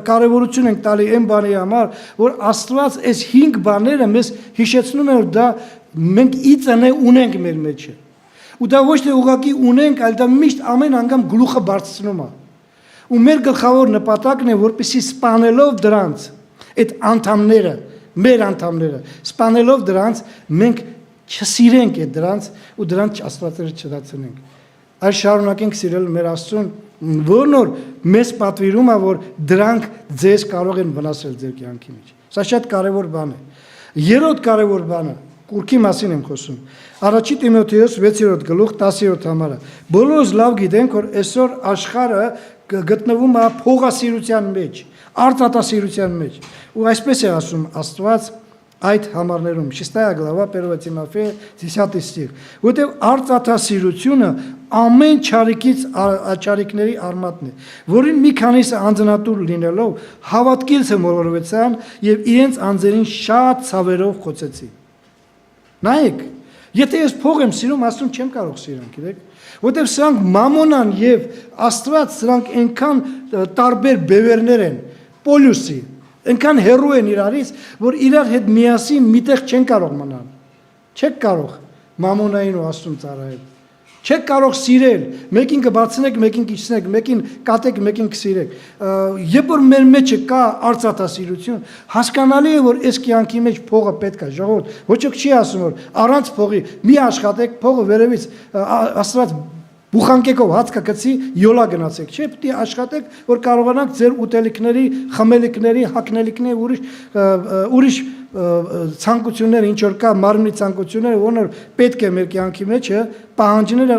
կարևորություն ենք տալի այն բանի համար, որ Աստված այս 5 բաները մեզ հիշեցնում է, որ դա մենք իծն է ունենք մեր մեջ։ Ու դա ոչ թե ուղղակի ունենք, այլ դա միշտ ամեն անգամ գլուխը բարձրանում է։ Ու մեր գլխավոր նպատակն է, որպեսզի սպանելով դրանց, այդ անդամները, մեր անդամները, սպանելով դրանց, մենք չսիրենք այդ դրանց ու դրանց Աստվածը չդարձնենք։ Այլ շարունակենք սիրել մեր Աստծուն որն որ մեզ պատվիրում է, որ դրանք ձեզ կարող են վնասել ձեր կյանքի մեջ։ Սա շատ կարևոր բան է։ Երրորդ կարևոր բանը, կուրքի մասին եմ խոսում։ Առաջի Տիմոթեոս 6-րդ գլուխ 10-րդ համարը։ Բոլորս լավ գիտենք, որ այսօր աշխարհը գտնվում է փողասիրության մեջ, արտատասիրության մեջ։ Ու այսպես է ասում Աստված այդ համարներում, 6 глава 1 Тимофея 10 стих, որտեղ արտատասիրությունը ամեն չարիքից չարիքների արմատն է, որին մի քանիսը անձնատուր լինելով հավատքից մոլորվեցան եւ իրենց անձերին շատ ցավերով խոցեցին։ Նայեք, եթե ես փող եմ սիրում, Աստծուն չեմ կարող սիրել, գիտեք, որտեղ սրանք մամոնան եւ Աստված սրանք այնքան տարբեր բևերներ են, պոլյուսի Ընքան հերու են իրարից, որ իրար հետ միասին միտեղ չեն կարող մնալ։ Չեք կարող մամոնային ու Աստծուն ծառայել։ Չեք կարող սիրել, մեկին կբացնեք, մեկին կիջնեք, մեկին կատեք, մեկին կսիրեք։ Երբ որ մեր մեջը կա արծաթասիրություն, հասկանալի է, որ այս կյանքի մեջ փողը պետք է, ժողովուրդ, ոչ ոք չի ասում, որ առանց փողի մի աշխատեք, փողը վերևից Աստված Բուխանկեկով հացկա գցի յոլա գնացեք, չէ, պետք է աշխատեք, որ կարողանաք ձեր ուտելիքների, խմելիքների, հագնելիքների ուրիշ ցանկությունները, ինչ որ կա մարմնի ցանկությունները, որ պետք է մեր կյանքի մեջ պահանջները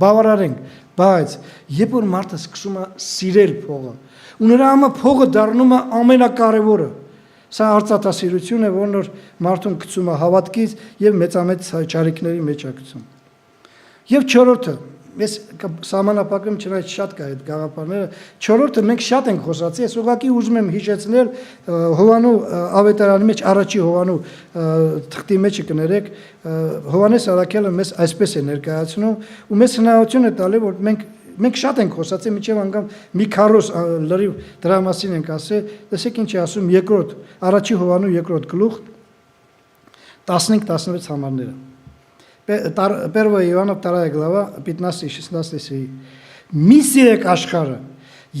բավարարենք, բայց երբ որ մարդը սկսում է սիրել փողը, ու նրա համար փողը դառնում է ամենակարևորը, սա արծաթասիրություն է, որ մարդուն գցում է հավատքից եւ մեծամեծ ճարիքների մեջ է գցում։ Եվ չորրորդը Ես սահմանապակում չնայած շատ կա այդ գաղափարները, չորրորդը մենք շատ ենք խոսացի, ես ուղղակի ուզում եմ հիշեցնել Հովանու ավետարանի մեջ առաջի Հովանու թղթի մեջ կներեք, Հովանես Առաքյալը մեզ այսպես է ներկայացնում ու մեզ հնարավորություն է տալի, որ մենք շատ ենք խոսացի, մինչև անգամ մի քառոս լրիվ դրա մասին ենք ասել, տեսեք ինչ է ասում երկրորդ, առաջի Հովանու երկրորդ գլուխ 15-16 համարները։ 1 Иоанна 2 глава 15-16 стихи. Մի սիրեք աշխարհը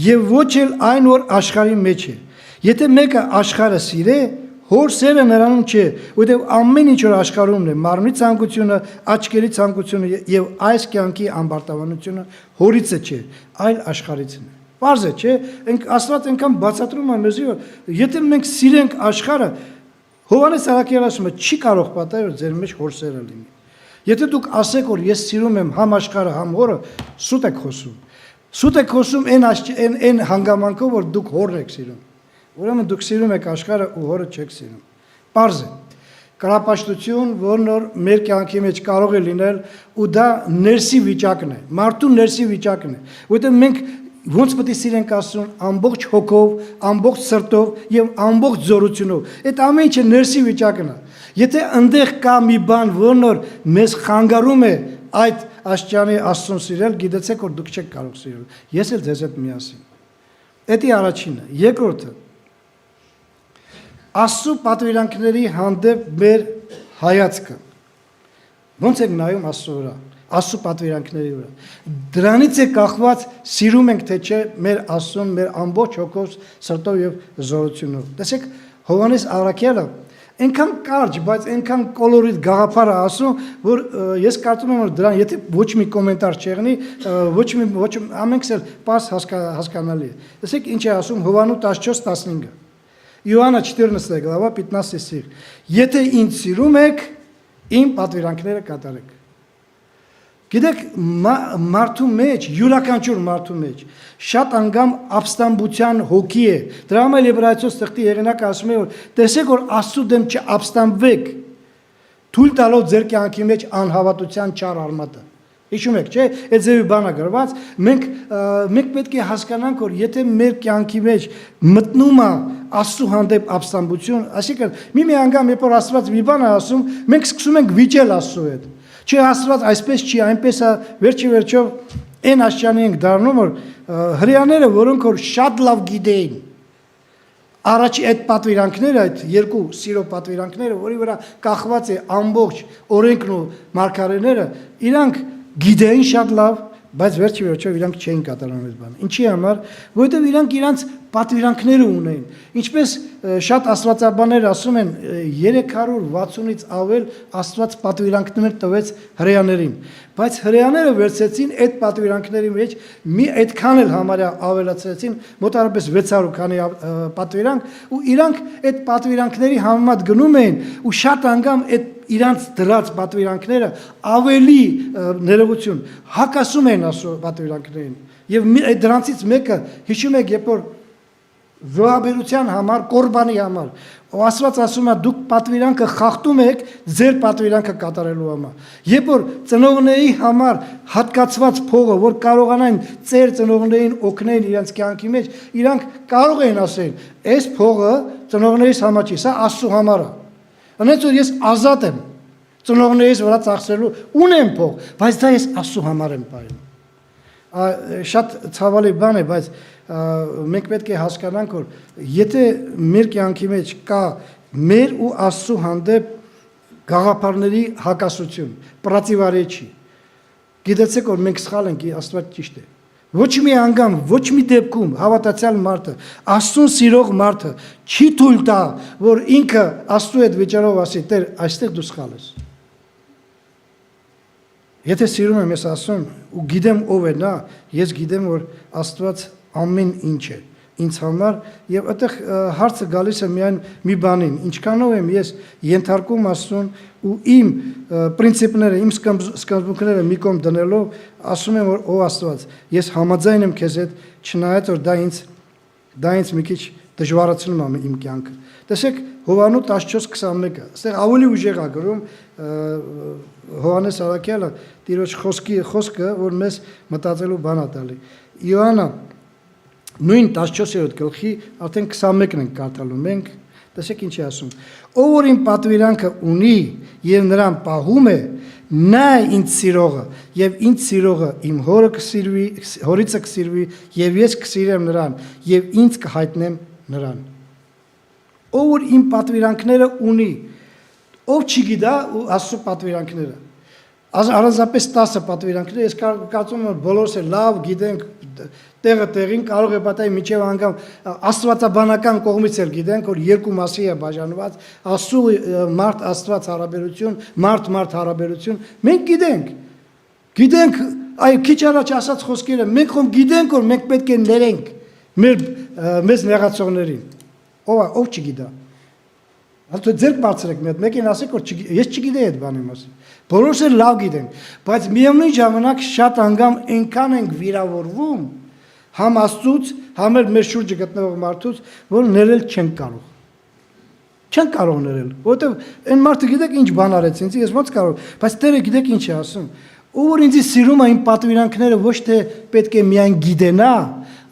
եւ ոչ էլ այն որ աշխարհի մեջ է։ Եթե մեկը աշխարհը սիրե, հոր սերը նրանում չէ, որտեղ ամեն ինչ որ աշխարհումն է, մարմնի ցանկությունը, աչքերի ցանկությունը եւ այս կյանքի ամբարտավանությունը հորիցը չէ, այլ աշխարհից է։ Պարզ է, չէ՞, Աստված այնքան բացատրում է մեզ, որ եթե մենք սիրենք աշխարհը, Հովանես Առաքյալը ասում է, չի կարող պատահել որ ձեր մեջ հոր սերը լինի։ Եթե դուք ասեք, որ ես սիրում եմ համ աշխարհը, համ հորը, սուտ եք խոսում։ Սուտ եք խոսում այն հանգամանքով, որ դուք հորն եք սիրում։ Ուրեմն դուք սիրում եք աշխարհը ու հորը չեք սիրում։ Պարզ է։ Կրապաշտություն, որն մեր կյանքի մեջ կարող է լինել, ու դա ներսի վիճակն է, մարդու ներսի վիճակն է։ Որտեղ մենք ոնց պետք է սիրենք Աստծուն ամբողջ հոգով, ամբողջ սրտով եւ ամբողջ զորությունով։ Այդ ամեն ինչը ներսի վիճակն է։ Եթե այնտեղ կա մի բան, որն մեզ խանգարում է այդ աշճանի Աստծուն սիրել, գիտեցեք որ դուք չեք կարող սիրել։ Ես էլ ձեզ հետ միասին։ Դա առաջինը, երկրորդը։ Աստծո պատվիրանքների հանդեպ մեր հայացքը։ Ոնց եք նայում Աստծո վրա, Աստծո պատվիրանքների վրա։ Դրանից է կախված սիրում ենք թե չէ մեր Աստծուն, մեր ամբողջ հոգով, սրտով եւ զորությունով։ Տեսեք, Հովանես Առաքյալը այնքան կարճ, բայց այնքան կոլորիտ գաղափար է ասում, որ ես կարծում եմ որ դրան եթե ոչ մի կոմենտար չեղնի, ոչ ամենքս էլ պարզ հասկանալի է։ Տեսեք ինչ է ասում Հովանու 14:15։ Իոաննա 14 глава 15 стих. Եթե ինձ սիրում եք, իմ պատվիրանքները կատարեք։ Գիտեք, մարդու մեջ, յուրաքանչյուր մարդու մեջ շատ անգամ ապստամբության հոգի է։ Դրա համար Եբրայեցոս թղթի հեղինակը ասում է, որ տեսեք, որ Աստծո դեմ չապստամբվեք, թույլ տալով ձեր կյանքի մեջ անհավատության չար արմատը։ Հիշում եք, չէ՞, այդ ձևի բանը գրված, մենք պետք է հասկանանք, որ եթե մեր կյանքի մեջ մտնում է Աստծո հանդեպ ապստամբություն, այսինքն մի անգամ երբ որ Աստված մի բան է ասում, մենք սկսում ենք վիճել Աստծո հետ։ Չէ, Աստված այսպես չի, այնպես է, վերջով այն աշճանի ենք դառնում, որ հрьяաները, որոնք որ շատ լավ գիտեին, առաջի այդ պատվիրանքները, այդ երկու սիրո պատվիրանքները, որի վրա կախված է ամբողջ օրենքն ու մարգարեները, իրանք գիտեին շատ լավ, բայց վերջով իրանք չէին կատարում այդ բանը։ Ինչի համար, որովհետև իրանք իրանք պատվիրանքները ունեն։ Ինչպես շատ աստվածաբաններ ասում են 360-ից ավել Աստված պատվիրանքներ տվեց հրեաներին, բայց հրեաները վերցեցին այդ պատվիրանքների մեջ մի այդքան էլ համարյա ավելացրեցին, մոտավորապես 600 քանի պատվիրանք, ու իրանք այդ պատվիրանքների համեմատ գնում էին ու շատ անգամ այդ իրանց դրած պատվիրանքները ավելի ներողություն հակասում են Աստծո պատվիրանքներին։ Եվ դրանցից մեկը հիշում եք, երբ որ զոհաբերության համար, կորբանի համար, ու Աստված ասում է դուք պատվիրանքը խախտում եք ձեր պատվիրանքը կատարելու համար։ Երբ որ ծնողների համար հատկացված փողը, որ կարողանային ծեր ծնողներին օգնել իրենց կյանքի մեջ, իրանք կարող են ասել, այս փողը ծնողներիս համար չի, սա Աստծո համար է։ Անց որ ես ազատ եմ ծնողներիս վրա ծախսելու, ունեմ փող, բայց դա ես Աստծո համար եմ պահում։ Շատ ցավալի բան է, բայց մենք պետք է հասկանանք, որ եթե մեր կյանքի մեջ կա մեր ու Աստծո հանդեպ գաղափարների հակասություն, պրատիվարեչի, գիտեցեք, որ մենք սխալ ենք, Աստված ճիշտ է։ Ոչ մի անգամ, ոչ մի դեպքում հավատացյալ մարդը, Աստծուն սիրող մարդը չի թույլ տա, որ ինքը Աստծու հետ վիճարով ասի, Տեր, այստեղ դու սխալ ես։ Եթե սիրում եմ ես Աստծուն ու գիտեմ ով է նա, ես գիտեմ, որ Աստված ամեն ինչ է ինձ համար, եւ այդտեղ հարցը գալիս է միայն մի բանին, ինչքանով եմ ես ենթարկում Աստծուն ու իմ պրինցիպները, իմ սկզբունքները մի կողմ դնելով, ասում եմ, որ ով Աստված, ես համաձայն եմ քեզ հետ, չնայած որ դա ինձ մի քիչ դժվարացնում է իմ կյանքը։ Տեսեք Հովանու 14:21-ը, այստեղ ավելի ուժեղ է գրում Հովհաննես Արաքյալը Տիրոջ խոսքը, որ մեզ մտածելու բան է տալի։ Իոաննա նույն 14-րդ գլխի արդեն 21-ն ենք կարդալու մենք, տեսեք ինչ է ասում. ով որ իմ պատվիրանքը ունի եւ նրան պահում է, նա ինձ սիրողը եւ ինձ սիրողը իմ հորը կսիրվի, հորիցը կսիրվի եւ ես կսիրեմ նրան եւ ինձ կհայտնեմ նրան։ Ով որ իմ պատվիրանքները ունի, ով չգիտա ու Աստծո պատվիրանքները։ Առանձնապես 10 պատվիրանքներ, ես կարծում եմ բոլորս էլ լավ գիտենք տեղը տեղին, կարող է պատահի միջև անգամ աստվածաբանական կողմից էլ գիտենք, որ երկու մասի է բաժանված, Աստծո մարդ Աստված հարաբերություն, մարդ հարաբերություն, մենք գիտենք, այ քիչ առաջ ասած խոսքերը, մենք խոմ գիտենք, որ մենք պետք է ներենք մեզ նեղացողներին։ Ով չգիտա։ Հատու ձեր բարձրեք մեկին ասեք, որ ես չգիտեի այդ բանի մասին։ Բոլորս էլ լավ գիտենք, բայց միևնույն ժամանակ շատ անգամ այնքան ենք վիրավորվում համ Աստծուց, համ էլ մեր շուրջը գտնվող մարդուց, որ ներել չեն կարող։ Չեն կարող ներել, որովհետև այն մարդը գիտեք ինչ բան արեց ինձ, ես ոնց կարող, բայց Տերը գիտեք ինչ է ասում։ Ով որ ինձ սիրում է իմ պատվիրանքները ոչ թե պետք է միայն գիտենա,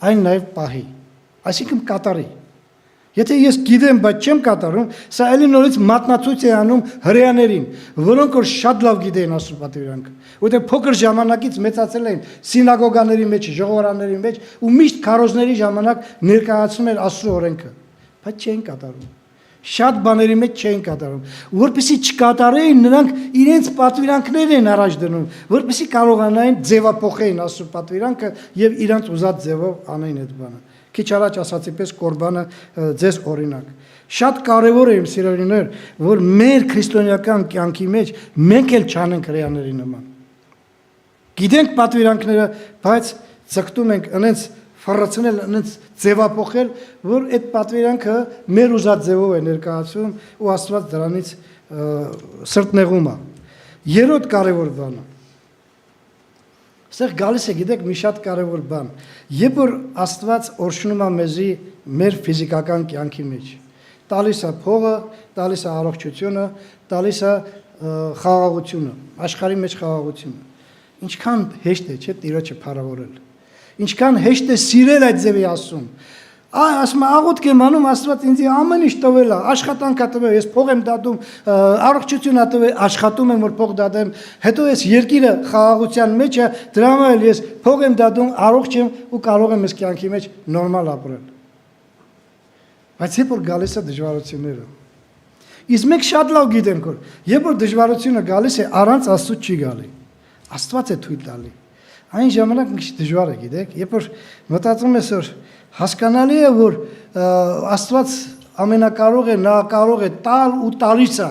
այլ նաև պահի։ Այսինքն կատարի։ Եթե ես գիտեմ, բայց չեմ կատարում, սա էլի նորից մատնացույց է անում հրեաներին, որոնք որ շատ լավ գիտեին Աստծո պատվիրանքը, որտեղ փոքր ժամանակից մեծացել էին սինագոգաների մեջ, ժողովարանների մեջ ու միշտ քարոզների ժամանակ ներկայացնում էր Աստծո օրենքը, բայց չէին կատարում։ Շատ բաների մեջ չէին կատարում, որպեսզի չկատարեին, նրանք իրենց պատվիրանքներն են առաջ դնում, որպեսզի կարողանային ձևափոխեին Աստծո պատվիրանքը եւ իրենց ուզած ձևով անեին այդ բանը։ Քիչ առաջ ասացի պես կորբանը ձեզ օրինակ։ Շատ կարևոր է իմ սիրելիներ, որ մեր քրիստոնեական կյանքի մեջ մենք էլ չանենք հրեաների նման։ Գիտենք պատվիրանքները, բայց ցկտում ենք այնց ֆառացնել, այնց ձևափոխել, որ այդ պատվիրանքը մեր ուզած ձևով է ներկայացում ու Աստված դրանից սրտնեղում է։ Երրորդ կարևոր բանը։ Սա գալիս է, գիտեք, մի շատ կարևոր բան։ Երբ որ Աստված օրհնում է մեզի մեր ֆիզիկական կյանքի մեջ, տալիս է փողը, տալիս է առողջությունը, տալիս է խաղաղությունը, աշխարհի մեջ խաղաղությունը։ Ինչքան հեշտ է, չէ՞, Տիրոջը փառավորել։ Ինչքան հեշտ է սիրել այդ ձևի Աստծուն։ Ասում եմ, աղոթք եմ անում, Աստված ինձ ամեն ինչ տվել է, աշխատանք է տվել, ես փող եմ դատում, առողջություն է տվել, աշխատում եմ, որ փող դատեմ, հետո ես երկիրը խաղաղության մեջ է, դրա համար ես փող եմ դատում, առողջ եմ ու կարող եմ ես կյանքի մեջ նորմալ ապրել։ Բայց երբ որ գալիս է դժվարությունները, իսկ մենք շատ լավ գիտենք, որ երբ որ դժվարությունը գալիս է, առանց Աստծո չի գալի։ Աստված է թույլ տալի։ Այն ժամանակ մի քիչ դժվար է, գիտեք, երբ որ մտածում ես որ հասկանալի է որ Աստված ամենակարող է, նա կարող է տալ ու տալիս է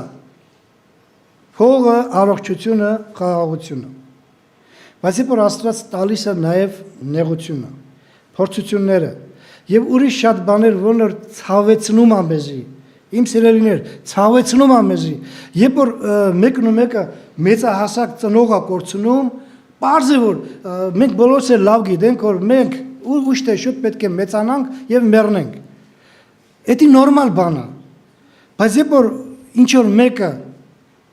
փողը, առողջությունը, խաղաղությունը։ Բայց երբ որ Աստված տալիս է նաև նեղությունը, փորձությունները եւ ուրիշ շատ բաներ, որ ցավեցնում է մեզի, իմ սիրելիներ, ցավեցնում է մեզի, երբ որ մեկն ու մեկը մեծահասակ ծնողա կորցնում, պարզ է որ մենք բոլորս էլ լավ գիտենք, որ մենք ուշ թե շուտ պետք է մեծանանք եւ մեռնենք։ Դա նորմալ բան է։ Բայց երբ որ ինչ որ մեկը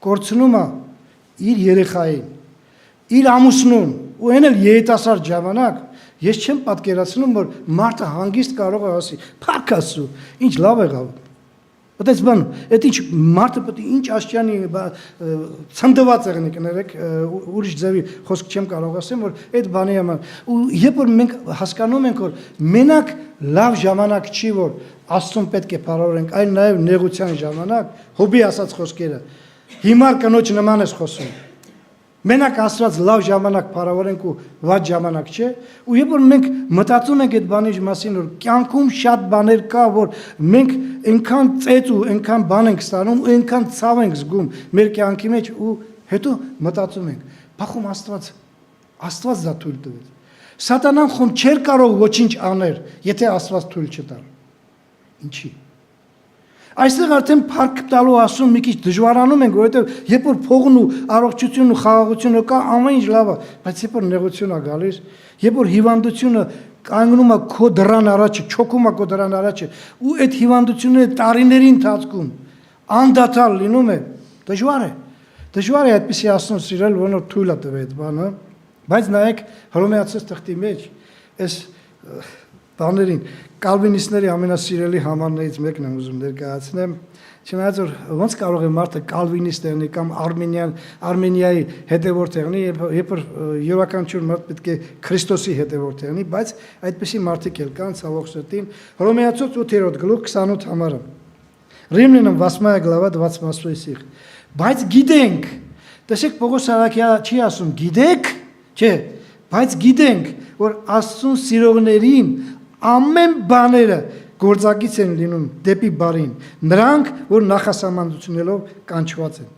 կորցնում է իր երեխային, իր ամուսնուն, ու այն էլ երիտասարդ ժամանակ, ես չեմ պատկերացնում, որ մարդը հանգիստ կարող է ասի, «Փառք Աստծո, ինչ լավ եղավ»։ Այդպես բան, այդ ինչ մարդը պետք է ինչ աշճանի ցնդված եղնի կներեք, ուրիշ ձևի խոսք չեմ կարող ասեմ, որ այդ բանի համար։ Ու երբ որ մենք հասկանում ենք, որ մենակ լավ ժամանակ չի, որ Աստծուն պետք է փառավորենք, այլ նաև նեղության ժամանակ, Հոբի ասած խոսքերը, հիմար կնոջ նման ես խոսում։ Մենակ Աստված լավ ժամանակ փառավորենք ու վատ ժամանակ չէ, ու երբ որ մենք մտածում ենք այդ բանի մասին, որ կյանքում շատ բաներ կա, որ մենք այնքան ծեծ ու այնքան բան ենք ստանում, ու այնքան ցավ ենք զգում մեր կյանքի մեջ, ու հետո մտածում ենք, բախում Աստված դա թույլ տվեց։ Սատանան խոմ չէր կարող ոչինչ անել, եթե Աստված թույլ չտար։ Ինչի՞։ Այստեղ արդեն փառք տալու ասում մի քիչ դժվարանում ենք, որովհետև երբ որ փողն ու առողջությունն ու խաղաղությունը կա, ամեն ինչ լավ է, բայց երբ որ նեղությունն է գալիս, երբ որ հիվանդությունը կանգնում է քո դռան առաջը, չոքում է քո դռան առաջը, ու այդ հիվանդությունները տարիների ընթացքում անդադար լինում է, դժվար է։ Դժվար է այդպեսի Աստծուն սիրել, որ թույլ է տվել այդ բանը, բայց նայեք Հռոմեացիս թղթի մեջ այս բաներին կալվինիստների ամենասիրելի համարներից մեկն եմ ուզում ներկայացնեմ, չնայած որ ոնց կարող է մարդը կալվինիստ եղնի կամ Արմենիայի հետևորդ եղնի, երբ որ յուրաքանչյուր մարդ պետք է Քրիստոսի հետևորդ եղնի, բայց այդպիսի մարդիկ էլ կան, ցավոք սրտին, Հռոմեացոց 8-րդ գլուխ 28 համարը։ Римлянам 8 глава 28 стих։ Բայց գիտենք, տեսեք Պողոս Արաքյալը չի ասում գիտեք, չէ, բայց գիտենք, որ Աստծուն սիրողներին ամեն բաները գործակից են լինում դեպի բարին, նրանք, որ նախասահմանություններով կանչված են։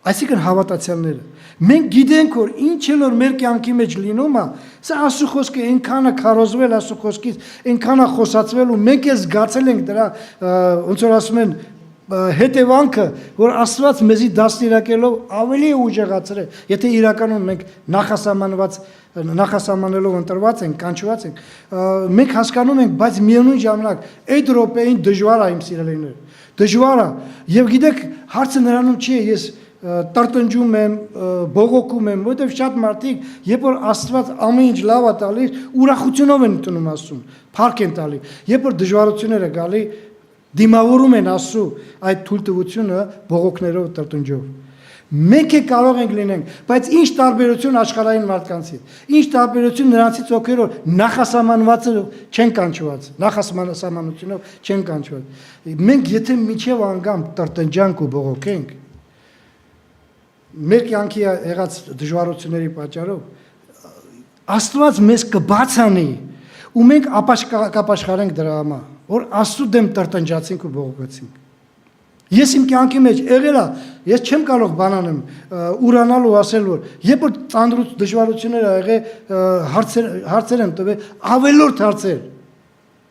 Այսինքն հավատացյալները։ Մենք գիտենք, որ ինչ էլ որ մեր կյանքի մեջ լինում է, սա Աստծո խոսքը այնքան է քարոզվել Աստծո խոսքից, այնքան է խոսացվել ու մենք էլ զգացել ենք դրա, ոնց որ ասում են, հետևանքը, որ Աստված մեզի դաստիարակելով ավելի ուժեղացրել, եթե իրականում մենք նախասահմանելով ընտրված ենք, կանչված ենք, մենք հասկանում ենք, բայց միևնույն ժամանակ այդ րոպեին դժվար է իմ սիրելիներ, դժվար է, եւ գիտեք, հարցը նրանում չի, ես տրտնջում եմ, բողոքում եմ, որովհետև շատ մարդիկ, երբ որ Աստված ամեն ինչ լավ է տալիս, ուրախությունով են տնում Աստծուն, փառք են տալի, երբ որ դժվարությունները գալի, դիմավորում են Աստծո այդ թույլտվությունը բողոքներով, տրտնջով։ Մենք է կարող ենք լինենք, բայց ինչ տարբերություն աշխարհային մարդկանցից, ինչ տարբերություն նրանցից ովքեր որ նախասահմանված չեն կանչված, նախասահմանությունով չեն կանչված։ Մենք եթե միջև անգամ տրտնջանք ու բողոքենք, մեր կյանքի եղած դժվարությունների պատճառով Աստված մեզ կբացանի ու մենք կապաշխարենք դրա համար, որ Աստծո դեմ տրտնջացինք ու բողոքեցինք։ Ես իմ կյանքի մեջ եղել է, ես չեմ կարող բանանեմ ուրանալ ու ասել, որ երբ որ ծանրուց դժվարություններ ա եղել, հարցեր եմ տվել, ավելորդ հարցեր,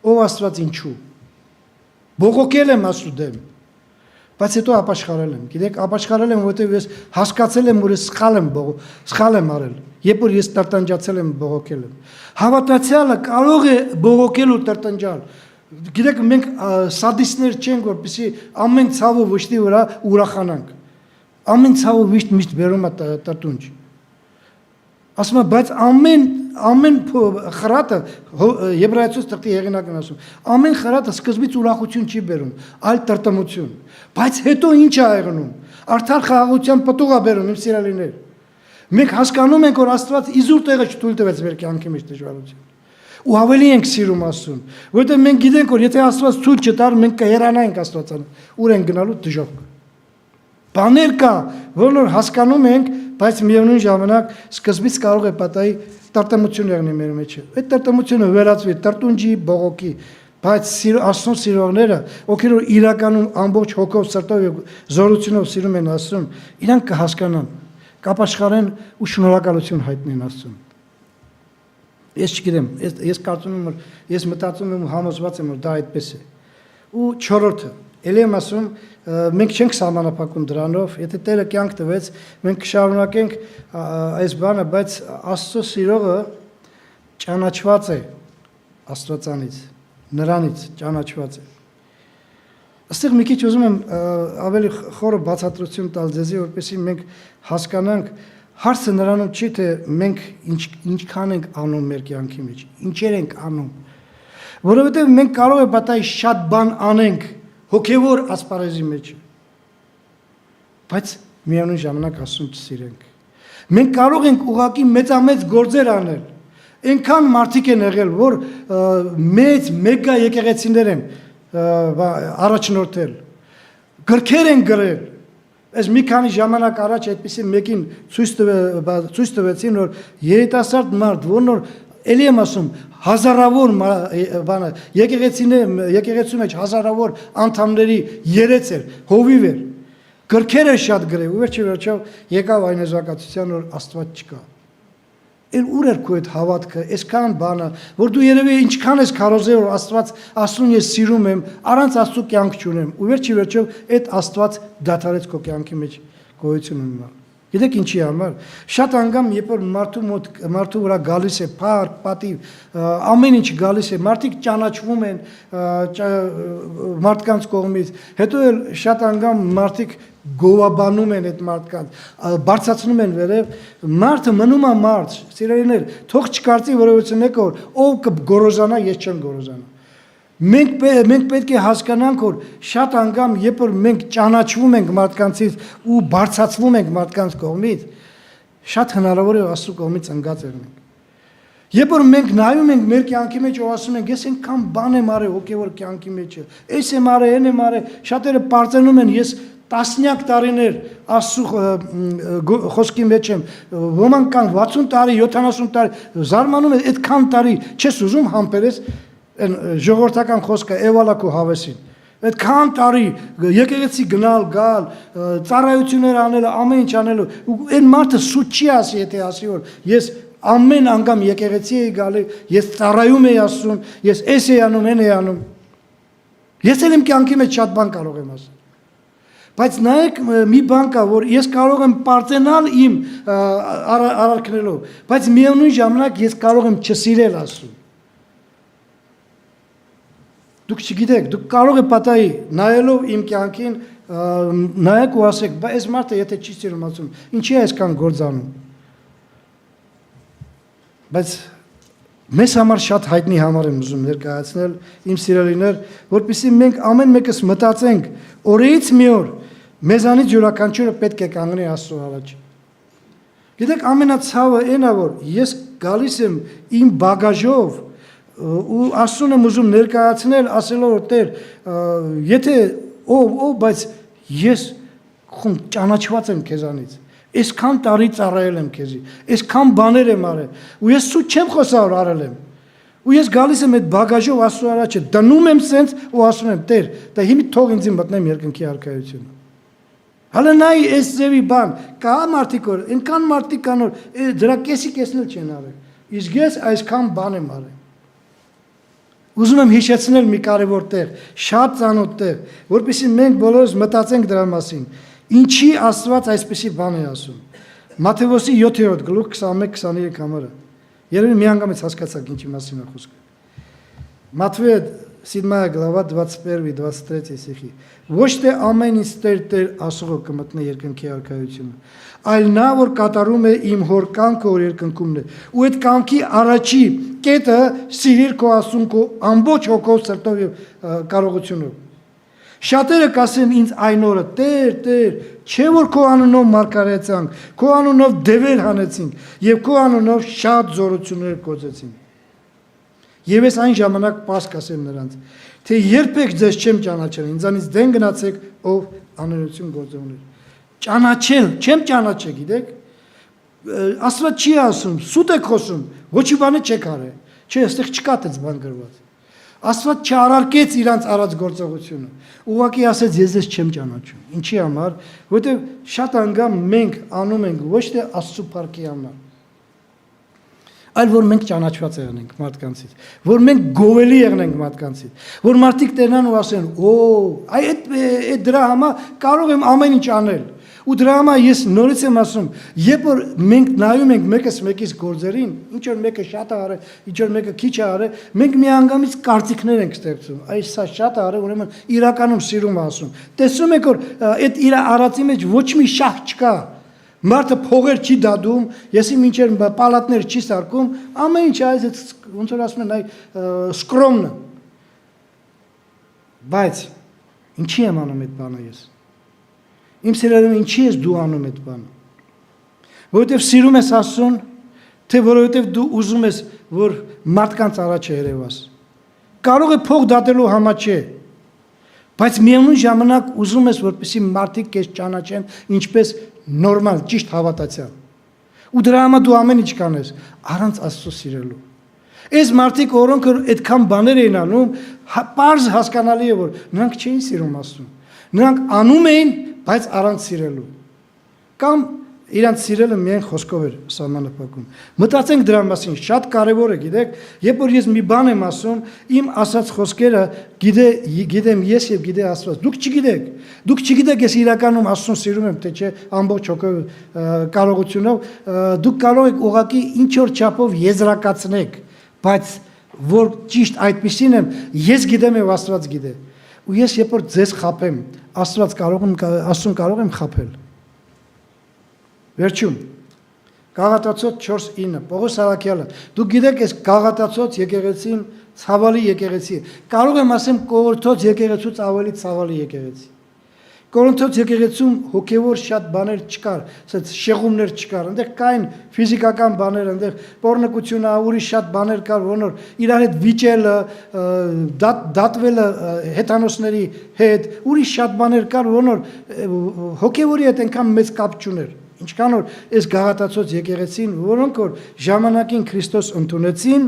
ով Աստված ինչու։ Բողոքել եմ Աստծո դեմ, բայց հետո ապաշխարել եմ։ Գիտեք, ապաշխարել եմ, որովհետև ես հասկացել եմ, որ ես սխալ եմ արել, երբ որ ես տրտնջացել եմ, բողոքել եմ։ Հավատացյալը կարող է բողոքել ու տրտնջալ։ Գիտեք, մենք սադիստներ չենք, որպեսզի ամեն ցավը վշտի վրա ուրախանանք։ Ամեն ցավը միշտ բերում է տրտունջ։ Ասում է, բայց ամեն խրատը Եբրայեցուց թղթի հեղինակն ասում, ամեն խրատը սկզբից ուրախություն չի բերում, այլ տրտմություն։ Բայց հետո ինչ է եղնում։ Արդար խաղաղության պտուղ է բերում, իմ սիրելիներ։ Մենք հասկանում ենք, որ Աստված իզուր տեղը չթույլ տվեց մեր կյանքի մեջ դժվարություն։ Ու ավելի ենք սիրում Աստծուն, որովհետև մենք գիտենք, որ եթե Աստված ցույց չտար, մենք կհեռանայինք Աստվածան, ուր ենք գնալու դժոխք։ Բաներ կա, որ հասկանում ենք, բայց միևնույն ժամանակ սկզբից կարող է պատահի տրտմություն եղնի մեր մեջ։ Այդ տրտմությունը վերածվի տրտունջի, բողոքի, բայց Աստծուն սիրողները, ովքեր որ իրականում ամբողջ հոգով, սրտով եւ զորությունով սիրում են Աստծուն, իրանք կհասկանան, կապաշխարեն ու շնորհակալություն հայտնեն Աստծուն։ Ես չգիտեմ, ես կարծում եմ, որ ես մտածում եմ ու համոզված եմ, որ դա այդպես է։ Ու չորրորդը, ելի եմ ասում, մենք չենք սահմանափակում դրանով, եթե Տերը կյանք տվեց, մենք կշարունակենք այս բանը, բայց Աստծո սիրողը ճանաչված է Աստվածանից, նրանից ճանաչված է։ Այստեղ մի քիչ ուզում եմ ավելի խորը բացատրություն տալ ձեզի, որպեսզի մենք հասկանանք, հարցը նրանում չի, թե մենք ինչքան ենք անում մեր կյանքի մեջ, ինչեր ենք անում, որովհետև մենք կարող է պատահի շատ բան անենք հոգևոր ասպարեզի մեջ, բայց միևնույն ժամանակ Աստծուն չսիրենք։ Մենք կարող ենք ուղղակի մեծամեծ գործեր անել, այնքան մարդիկ են եղել, որ մեծ մեգա եկեղեցիներ են առաջնորդել, գրքեր են գրել։ Այս մի քանի ժամանակ առաջ այդպիսի մեկին ցույց տվեցին, որ երիտասարդ մարդ, որն որ էլի եմ ասում, հազարավոր բանը, եկեղեցու մեջ հազարավոր անդամների երեց էր, հովիվ էր, գրքեր էր շատ գրել, ու վերջով եկավ այն զվարճացության, որ Աստված չկա։ Էլ ուր էր քո այդ հավատքը, այսքան բանը, որ դու երևի ինչքան ես քարոզել, որ Աստծուն ես սիրում եմ, առանց Աստծու կյանք չունեմ, ու վերջով այդ Աստված դադարեց քո կյանքի մեջ գոյություն ունենալ։ Գիտեք ինչի համար։ Շատ անգամ երբ որ մարդու վրա գալիս է փառք, պատիվ, ամեն ինչ գալիս է, մարդիկ ճանաչվում են մարդկանց կողմից, հետո էլ շատ անգամ մարդիկ գովաբանում են այդ մարդկանց, բարձրացնում են վերև, մարդը մնում է մարդ, սիրելիներ, թող չկարծի որևէ մեկը որ ով կգոռոզանա, ես չեմ գոռոզանա։ Մենք պետք է հասկանանք, որ շատ անգամ, երբ որ մենք ճանաչվում ենք մարդկանցից ու բարձրացվում ենք մարդկանց կողմից, շատ հնարավոր է Աստծո կողմից ընկած եղնենք։ Երբ որ մենք նայում ենք մեր կյանքի մեջ ու ասում ենք, ես այնքան բան եմ արել հոգևոր կյանքի մեջ, այս եմ արել, այն եմ արել, շատերը պարծենում են, ես տասնյակ տարիներ Աստծո խոսքի մեջ եմ, ոմանք կան 60 տարի, 70 տարի, զարմանում է, այդքան տարի չես ուզում համբերես այն ժողովրդական խոսքը Էվալակու հավեսին։ Այդքան տարի եկեղեցի գնալ, գալ, ծառայություններ անել, ամեն ինչ անել, ու այն մարդը սուտ չի ասի, եթե ասի որ ես ամեն անգամ եկեղեցի էի գալի, ես ծառայում էի Աստծուն, ես էս էի անում, այն էի անում։ Ես էլ իմ կյանքի մեջ շատ բան կարող եմ ասել։ Բայց նայեք մի բան կա, որ ես կարող եմ պարտենալ իմ արարքներով, բայց միևնույն ժամանակ ես կարող եմ չսիրել Աստծուն։ Դուք չգիտեք, դուք կարող եք պատահի նայելով իմ կյանքին, նայեք ու ասեք, բայց այս մարդը եթե չի սիրում Աստծուն, ինչի է այսքան գործ անում։ Բայց մեզ համար շատ հայտնի համար եմ ուզում ներկայացնել, իմ սիրելիներ, որպեսզի մենք ամեն մեկս մտածենք, օրերից մի օր մեզանից յուրաքանչյուրը պետք է կանգնի Աստծո առաջ։ Գիտեք, ամենացավը այն է, որ ես գալիս եմ իմ բագաժով ու Աստծուն եմ ուզում ներկայացնել, ասելով որ Տեր, եթե ով, բայց ես ճանաչված եմ քեզանից, այսքան տարի ծառայել եմ քեզի, այսքան բաներ եմ արել, ու ես սուտ չեմ խոսա որ արել եմ, ու ես գալիս եմ այդ բագաժով Աստծո առաջ դնում եմ սենց ու ասում եմ Տեր, դա հիմա թող ինձ մտնեմ երկնքի արքայությունը։ Հələ նայ այս ձևի բան, կա մարդիկ որ, այնքան մարդիկ կան որ դրա կեսի չեն արել, իսկ ես այսքան բան եմ արել։ Ուզում եմ հիշեցնել մի կարևոր տեղ, շատ ծանոթ տեղ, որպեսզի մենք բոլորս մտածենք դրա մասին, ինչի Աստված այսպեսի բան է ասում։ Մատթեոս 7-րդ գլուխ 21-23 համարը։ Երևի մի անգամից հասկացաք ինչի մասին է խոսքը։ Մատթեոս 7 глава 21-23 стихи. Ոչ թե ամեն ինչ Տեր ասողը կմտնի երկնքի արքայությունը, այլ նա որ կատարում է իմ հոր կամքը որ երկնքումն է։ Ու այդ կամքի առաջի կետը սիրիր քո Աստծուն քո ամբողջ հոգով, սրտով եւ կարողությունով։ Շատերը կասեն ինձ այն օրը. Տեր, չէ որ քո անունով մարգարեցանք, քո անունով դևեր հանեցինք եւ քո անունով շատ զորություններ կոծեցինք։ Եվ ես այն ժամանակ պարզ կասեմ նրանց, թե երբեք ձեզ չեմ ճանաչել, ինձանից դեն գնացեք, ով անօրություն գործողներ։ Ճանաչել, չեմ ճանաչել, գիտեք, Աստված չի ասում, սուտ եք խոսում, ոչի բանը չեք արել։ Չէ, այստեղ չկա այդպես բան գրված։ Աստված չարարկեց իրանց արած գործողությունը։ Ուղղակի ասեց, ես ձեզ չեմ ճանաչում։ Ինչի համար, որովհետև շատ անգամ մենք անում ենք ոչ թե Աստծո փառքի համար, այլ որ մենք ճանաչված եղնենք մարդկանցից, որ մենք գովելի եղնենք մարդկանցից, որ մարդիկ տենան ու ասեն, այդ դրա համար կարող եմ ամեն ինչ անել։ Ու դրա համար ես նորից եմ ասում, երբ որ մենք նայում ենք մեկս մեկից գործերին, ինչ որ մեկը շատ է արել, ինչ որ մեկը քիչ է արել, մենք միանգամից կարծիքներ ենք ստեղծում։ Այս սա շատ է արել, ուրեմն իրականում սիրում ասում։ Տեսնում եք որ այդ իր արածի մեջ ոչ մի շահ չկա։ Մարդը փողեր չի դադում, եսի մինչեր պալատներ չի սարքում, ամեն ինչ այս ոնց որ ասում են այ սկրոմնը։ Բայց ինչի եմ անում այդ բանը ես։ Իմ սիրելիներım, ինչի ես դու անում այդ բանը։ Որովհետև սիրում ես Աստծուն, թե որովհետև դու ուզում ես, որ մարդկանց առաջ երևաս։ Կարող է փող դատելու համար չէ, բայց միևնույն ժամանակ ուզում ես, որպեսզի մարդիկ քեզ ճանաչեն ինչպես նորմալ, ճիշտ հավատացյալ։ Ու դրա համար դու ամեն ինչ կանես, առանց Աստծո սիրելու։ Այս մարդիկ, որոնք այդքան բաներ էին անում, պարզ հասկանալի է, որ նրանք չէին սիրում Աստծուն։ Նրանք անում էին, բայց առանց սիրելու։ Կամ իրանց սիրելը միայն խոսքով էր սահմանափակում։ Մտածենք դրա մասին, շատ կարևոր է, գիտեք, երբ որ ես մի բան եմ ասում, իմ ասած խոսքերը գիտեմ ես եւ գիտե Աստված։ Դուք չգիտեք։ Դուք չգիտեք ես իրականում Աստծուն սիրում եմ, թե չէ, ամբողջ հոգով կարողությունով, դուք կարող եք ուղղակի ինչ որ չափով եզրակացնեք, բայց որ ճիշտ այդպեսին եմ, ես գիտեմ եւ Աստված գիտե։ Ու ես երբ որ ձեզ խափեմ, Աստծուն կարող եմ խափել։ Վերջում, Գաղատացոց 4:9, Պողոս Սարաքյալը, դուք գիտեք այս Գաղատացոց եկեղեցին ցավալի եկեղեցի է։ Կարող եմ ասեմ Կորինթոց եկեղեցուց ավելի ցավալի եկեղեցի։ Կորինթոց եկեղեցում հոգևոր շատ բաներ չկար, ասած շեղումներ չկար, այնտեղ կային ֆիզիկական բաներ, այնտեղ պոռնկությունը, ուրիշ շատ բաներ կար, որոնց իրար հետ վիճելը, դատվելը հեթանոսների հետ, ուրիշ շատ բաներ կար, որոնց հոգևորի հետ այնքան մեծ կապ չուներ։ Ինչքան որ այս Գաղատացոց եկեղեցին, որոնք որ ժամանակին Քրիստոս ընդունեցին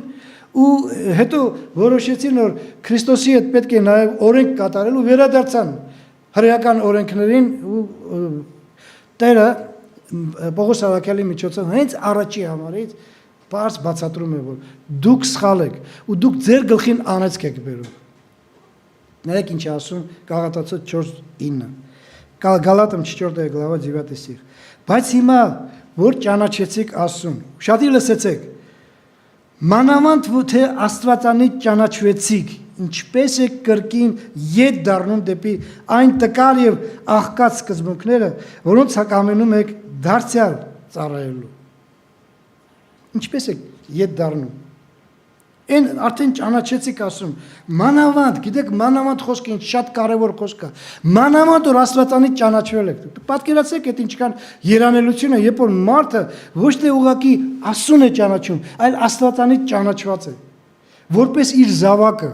ու հետո որոշեցին որ Քրիստոսի հետ պետք է նաև օրենք կատարել ու վերադարձան հրեական օրենքներին ու Տերը Պողոս Սարաքյալի միջոցով հենց առաջի համարից բարձ բացատրում է որ դուք սխալ եք ու դուք ձեր գլխին անեծք եք բերում։ Նայեք ինչ ասում Գաղատացոց 4:9 Գալատам 4 глава 9 стих Բայց հիմա որ ճանաչեցիք Աստծուն շատի լսեցեք մանավանդ թե Աստվածանից ճանաչվեցիք ինչպես է կրկին ետ դառնում դեպի այն տկար եւ աղքատ սկզբունքները որոնց հակամենում եք դարձյալ ծառայելու ինչպես է ետ դառնում Այն արդեն ճանաչեցիք ասում մանավանդ գիտեք մանավանդ խոսքը ինչ շատ կարևոր խոսք է մանավանդ որ Աստվածանից ճանաչվել եք պատկերացրեք այդ ինչքան երանելություն է երբ որ մարդը ոչ թե ուղղակի Աստծուն է ճանաչում այլ Աստվածանից ճանաչված է որպես իր զավակը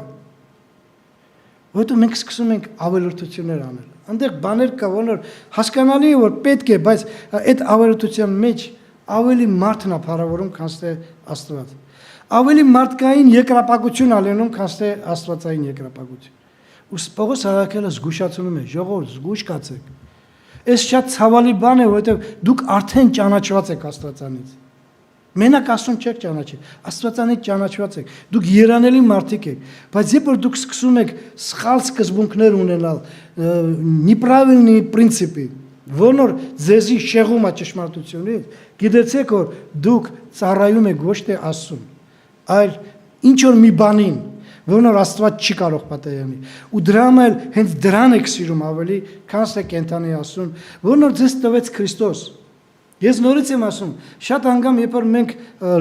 Որտեղ մենք սկսում ենք ավելորդություններ անել։ Այնտեղ բաներ կա, որոնք հասկանալի է, որ պետք է, բայց այդ ավելորդության մեջ ավելի մարդն է փառավորում, քան թե Աստված։ Ավելի մարդկային երկրապագություն ալենում, քան թե Աստվածային երկրապագություն։ Ու Պողոս Սարաքյալը զգուշացնում է, ժողովուրդ, զգուշ կացեք։ Այս շատ ցավալի բան է, որովհետև դուք արդեն ճանաչված եք Աստվածանից։ Մենակ Աստծուն չեք ճանաչի, Աստվածանից ճանաչված եք, դուք երանելի մարդիկ եք, բայց երբ որ դուք սկսում եք սխալ սկզբունքներ ունենալ, неправильные принципы, որոնք ձեզի շեղում է ճշմարտությունից, գիտեցեք որ դուք ծառայում եք ոչ թե Աստծուն, այլ ինչ որ մի բանին, որոնք Աստված չի կարող պատահանի, ու դրա համար հենց դրան եք սիրում ավելի, քան թե կենթանի Աստծուն, որոնք ձեզ տվեց Քրիստոս Ես նորից եմ ասում, շատ անգամ երբ որ մենք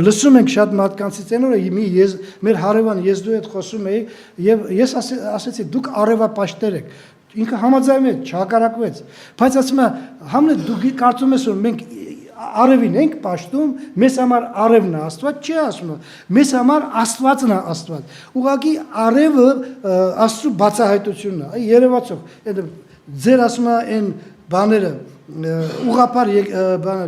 լսում ենք շատ մարդկանցից այն օրը մեր հարևան Եզդու հետ խոսում էի եւ ես ասեցի դուք արևապաշտեր եք ինքը համաձայնվեց չհակառակվեց բայց ասում է Համլետ դու կարծում ես որ մենք արևին ենք պաշտում մեզ համար արևն է Աստված չի ասում մեզ համար Աստվածն է Աստված ուղղակի արևը Աստծո բացահայտությունն է երևացող ձեր ասում է այն բաները ուղղափառ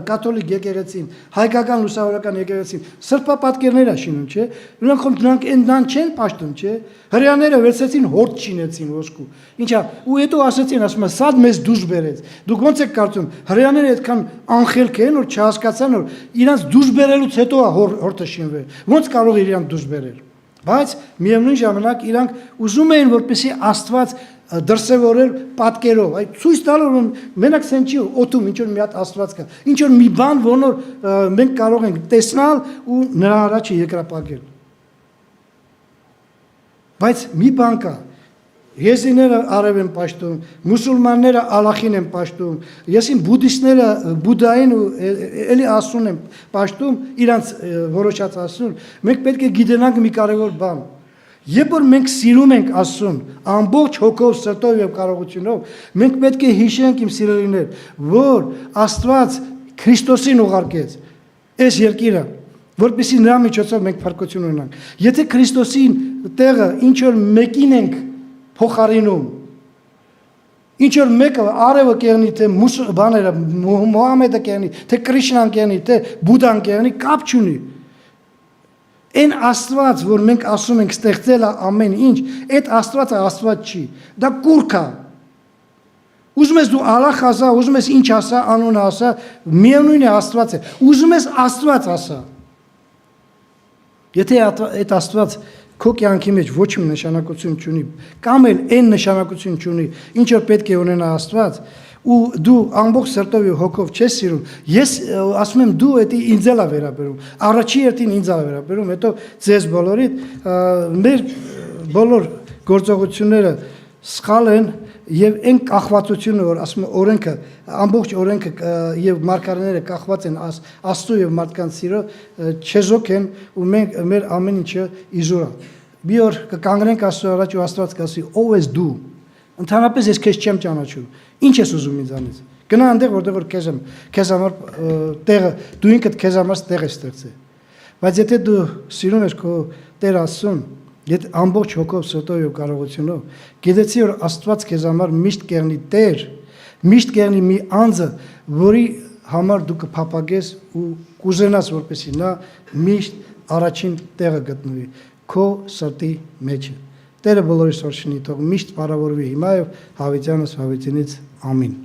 կաթոլիկ եկեղեցին, հայկական լուսավորական եկեղեցին սրբապատկերներ է շինում, չէ։ Նրանք այնքան չեն պաշտում, չէ։ Հрьяաները վերցեցին հորդ չինեցին ոսկու։ Ինչա, ու հետո ասեցին, ասում են, սա մեզ դուրս բերեց։ Դուք ոնց եք կարծում, հрьяաները այդքան անխելք են, որ չհասկացան, որ իրանց դուրս բերելուց հետո է հորդը շինվել։ Ոնց կարող է իրանք դուրս բերել։ Բայց միևնույն ժամանակ իրանք ուզում էին, որպեսզի Աստված դրսևորել պատկերով, այդ ցույց տալով մենակ սեն չի օդում ինչ որ մի հատ Աստված կա, ինչ որ մի բան, որոնով մենք կարող ենք տեսնել ու նրա առաջ երկրապագել։ Բայց մի բան կա, եզիները արև են պաշտում, մուսուլմանները Ալլահին են պաշտում, եսին բուդդիստները Բուդդային ու էլի Աստծուն են պաշտում, իրանց որոշած Աստծուն, մենք պետք է գիտենանք մի կարևոր բան։ Երբ որ մենք սիրում ենք Աստծուն, ամբողջ հոգով, սրտով եւ կարողությունով, մենք պետք է հիշենք, իմ սիրելիներ, որ Աստված Քրիստոսին ուղարկեց այս երկիրը, որպեսզի նրա միջոցով մենք փրկություն ունենանք։ Եթե Քրիստոսին տեղը ինչ որ մեկին ենք փոխարինում, ինչ որ մեկը արևը կեղնի, թե բաները Մոհամեդը կեղնի, թե Կրիշնան կեղնի, թե Բուդդան կեղնի, կապ չունի։ Այն Աստված, որ մենք ասում ենք ստեղծել է ամեն ինչ, այդ Աստվածը Աստված չի, դա կուրք է։ Ուզում ես դու Ալլահ ասա, ուզում ես ինչ ասա, անունը ասա, միևնույն է Աստված է, ուզում ես Աստված ասա։ Եթե այդ Աստված քո կյանքի մեջ ոչ մի նշանակություն չունի, կամ էլ այն նշանակություն չունի, ինչ որ պետք է ունենա Աստված, ու դու ամբողջ սրտով եւ հոգով չես սիրում, ես ասում եմ դու դա ինձ էլ է վերաբերում, առաջի երթին ինձ է վերաբերում, հետո ձեզ բոլորիդ, մեր բոլոր գործողությունները սխալ են եւ այն կախվածությունը, որ ասում եմ օրենքը, ամբողջ օրենքը եւ մարգարեները կախված են Աստծո եւ մարդկանց սիրո, չեզոք են ու մեր ամեն ինչը իզուր է։ Մի օր կկանգնենք Աստծո առաջ ու Աստված կասի. «Ով ես դու»։ Ընդհանրապես ես քեզ չեմ ճանաչում։ Ինչ ես ուզում ինձանից։ Գնա այնտեղ, որտեղ որ քեզ համար տեղը, դու ինքդ քեզ համար տեղ ես ստեղծել։ Բայց եթե դու սիրում ես քո Տեր Աստծուն, եթե ամբողջ հոգով, սրտով եւ կարողությունով, գիտեցի որ Աստված քեզ համար միշտ կերնի Տեր, միշտ կերնի մի անձը, որի համար դու կփափագես ու կուզենաս, որպեսզի նա միշտ առաջին տեղը գտնվի քո սրտի մեջ։ Տերը բոլորի սորշնի թող միշտ բարավորվի հիմա եւ հավիտյանս հավիտինից ամին։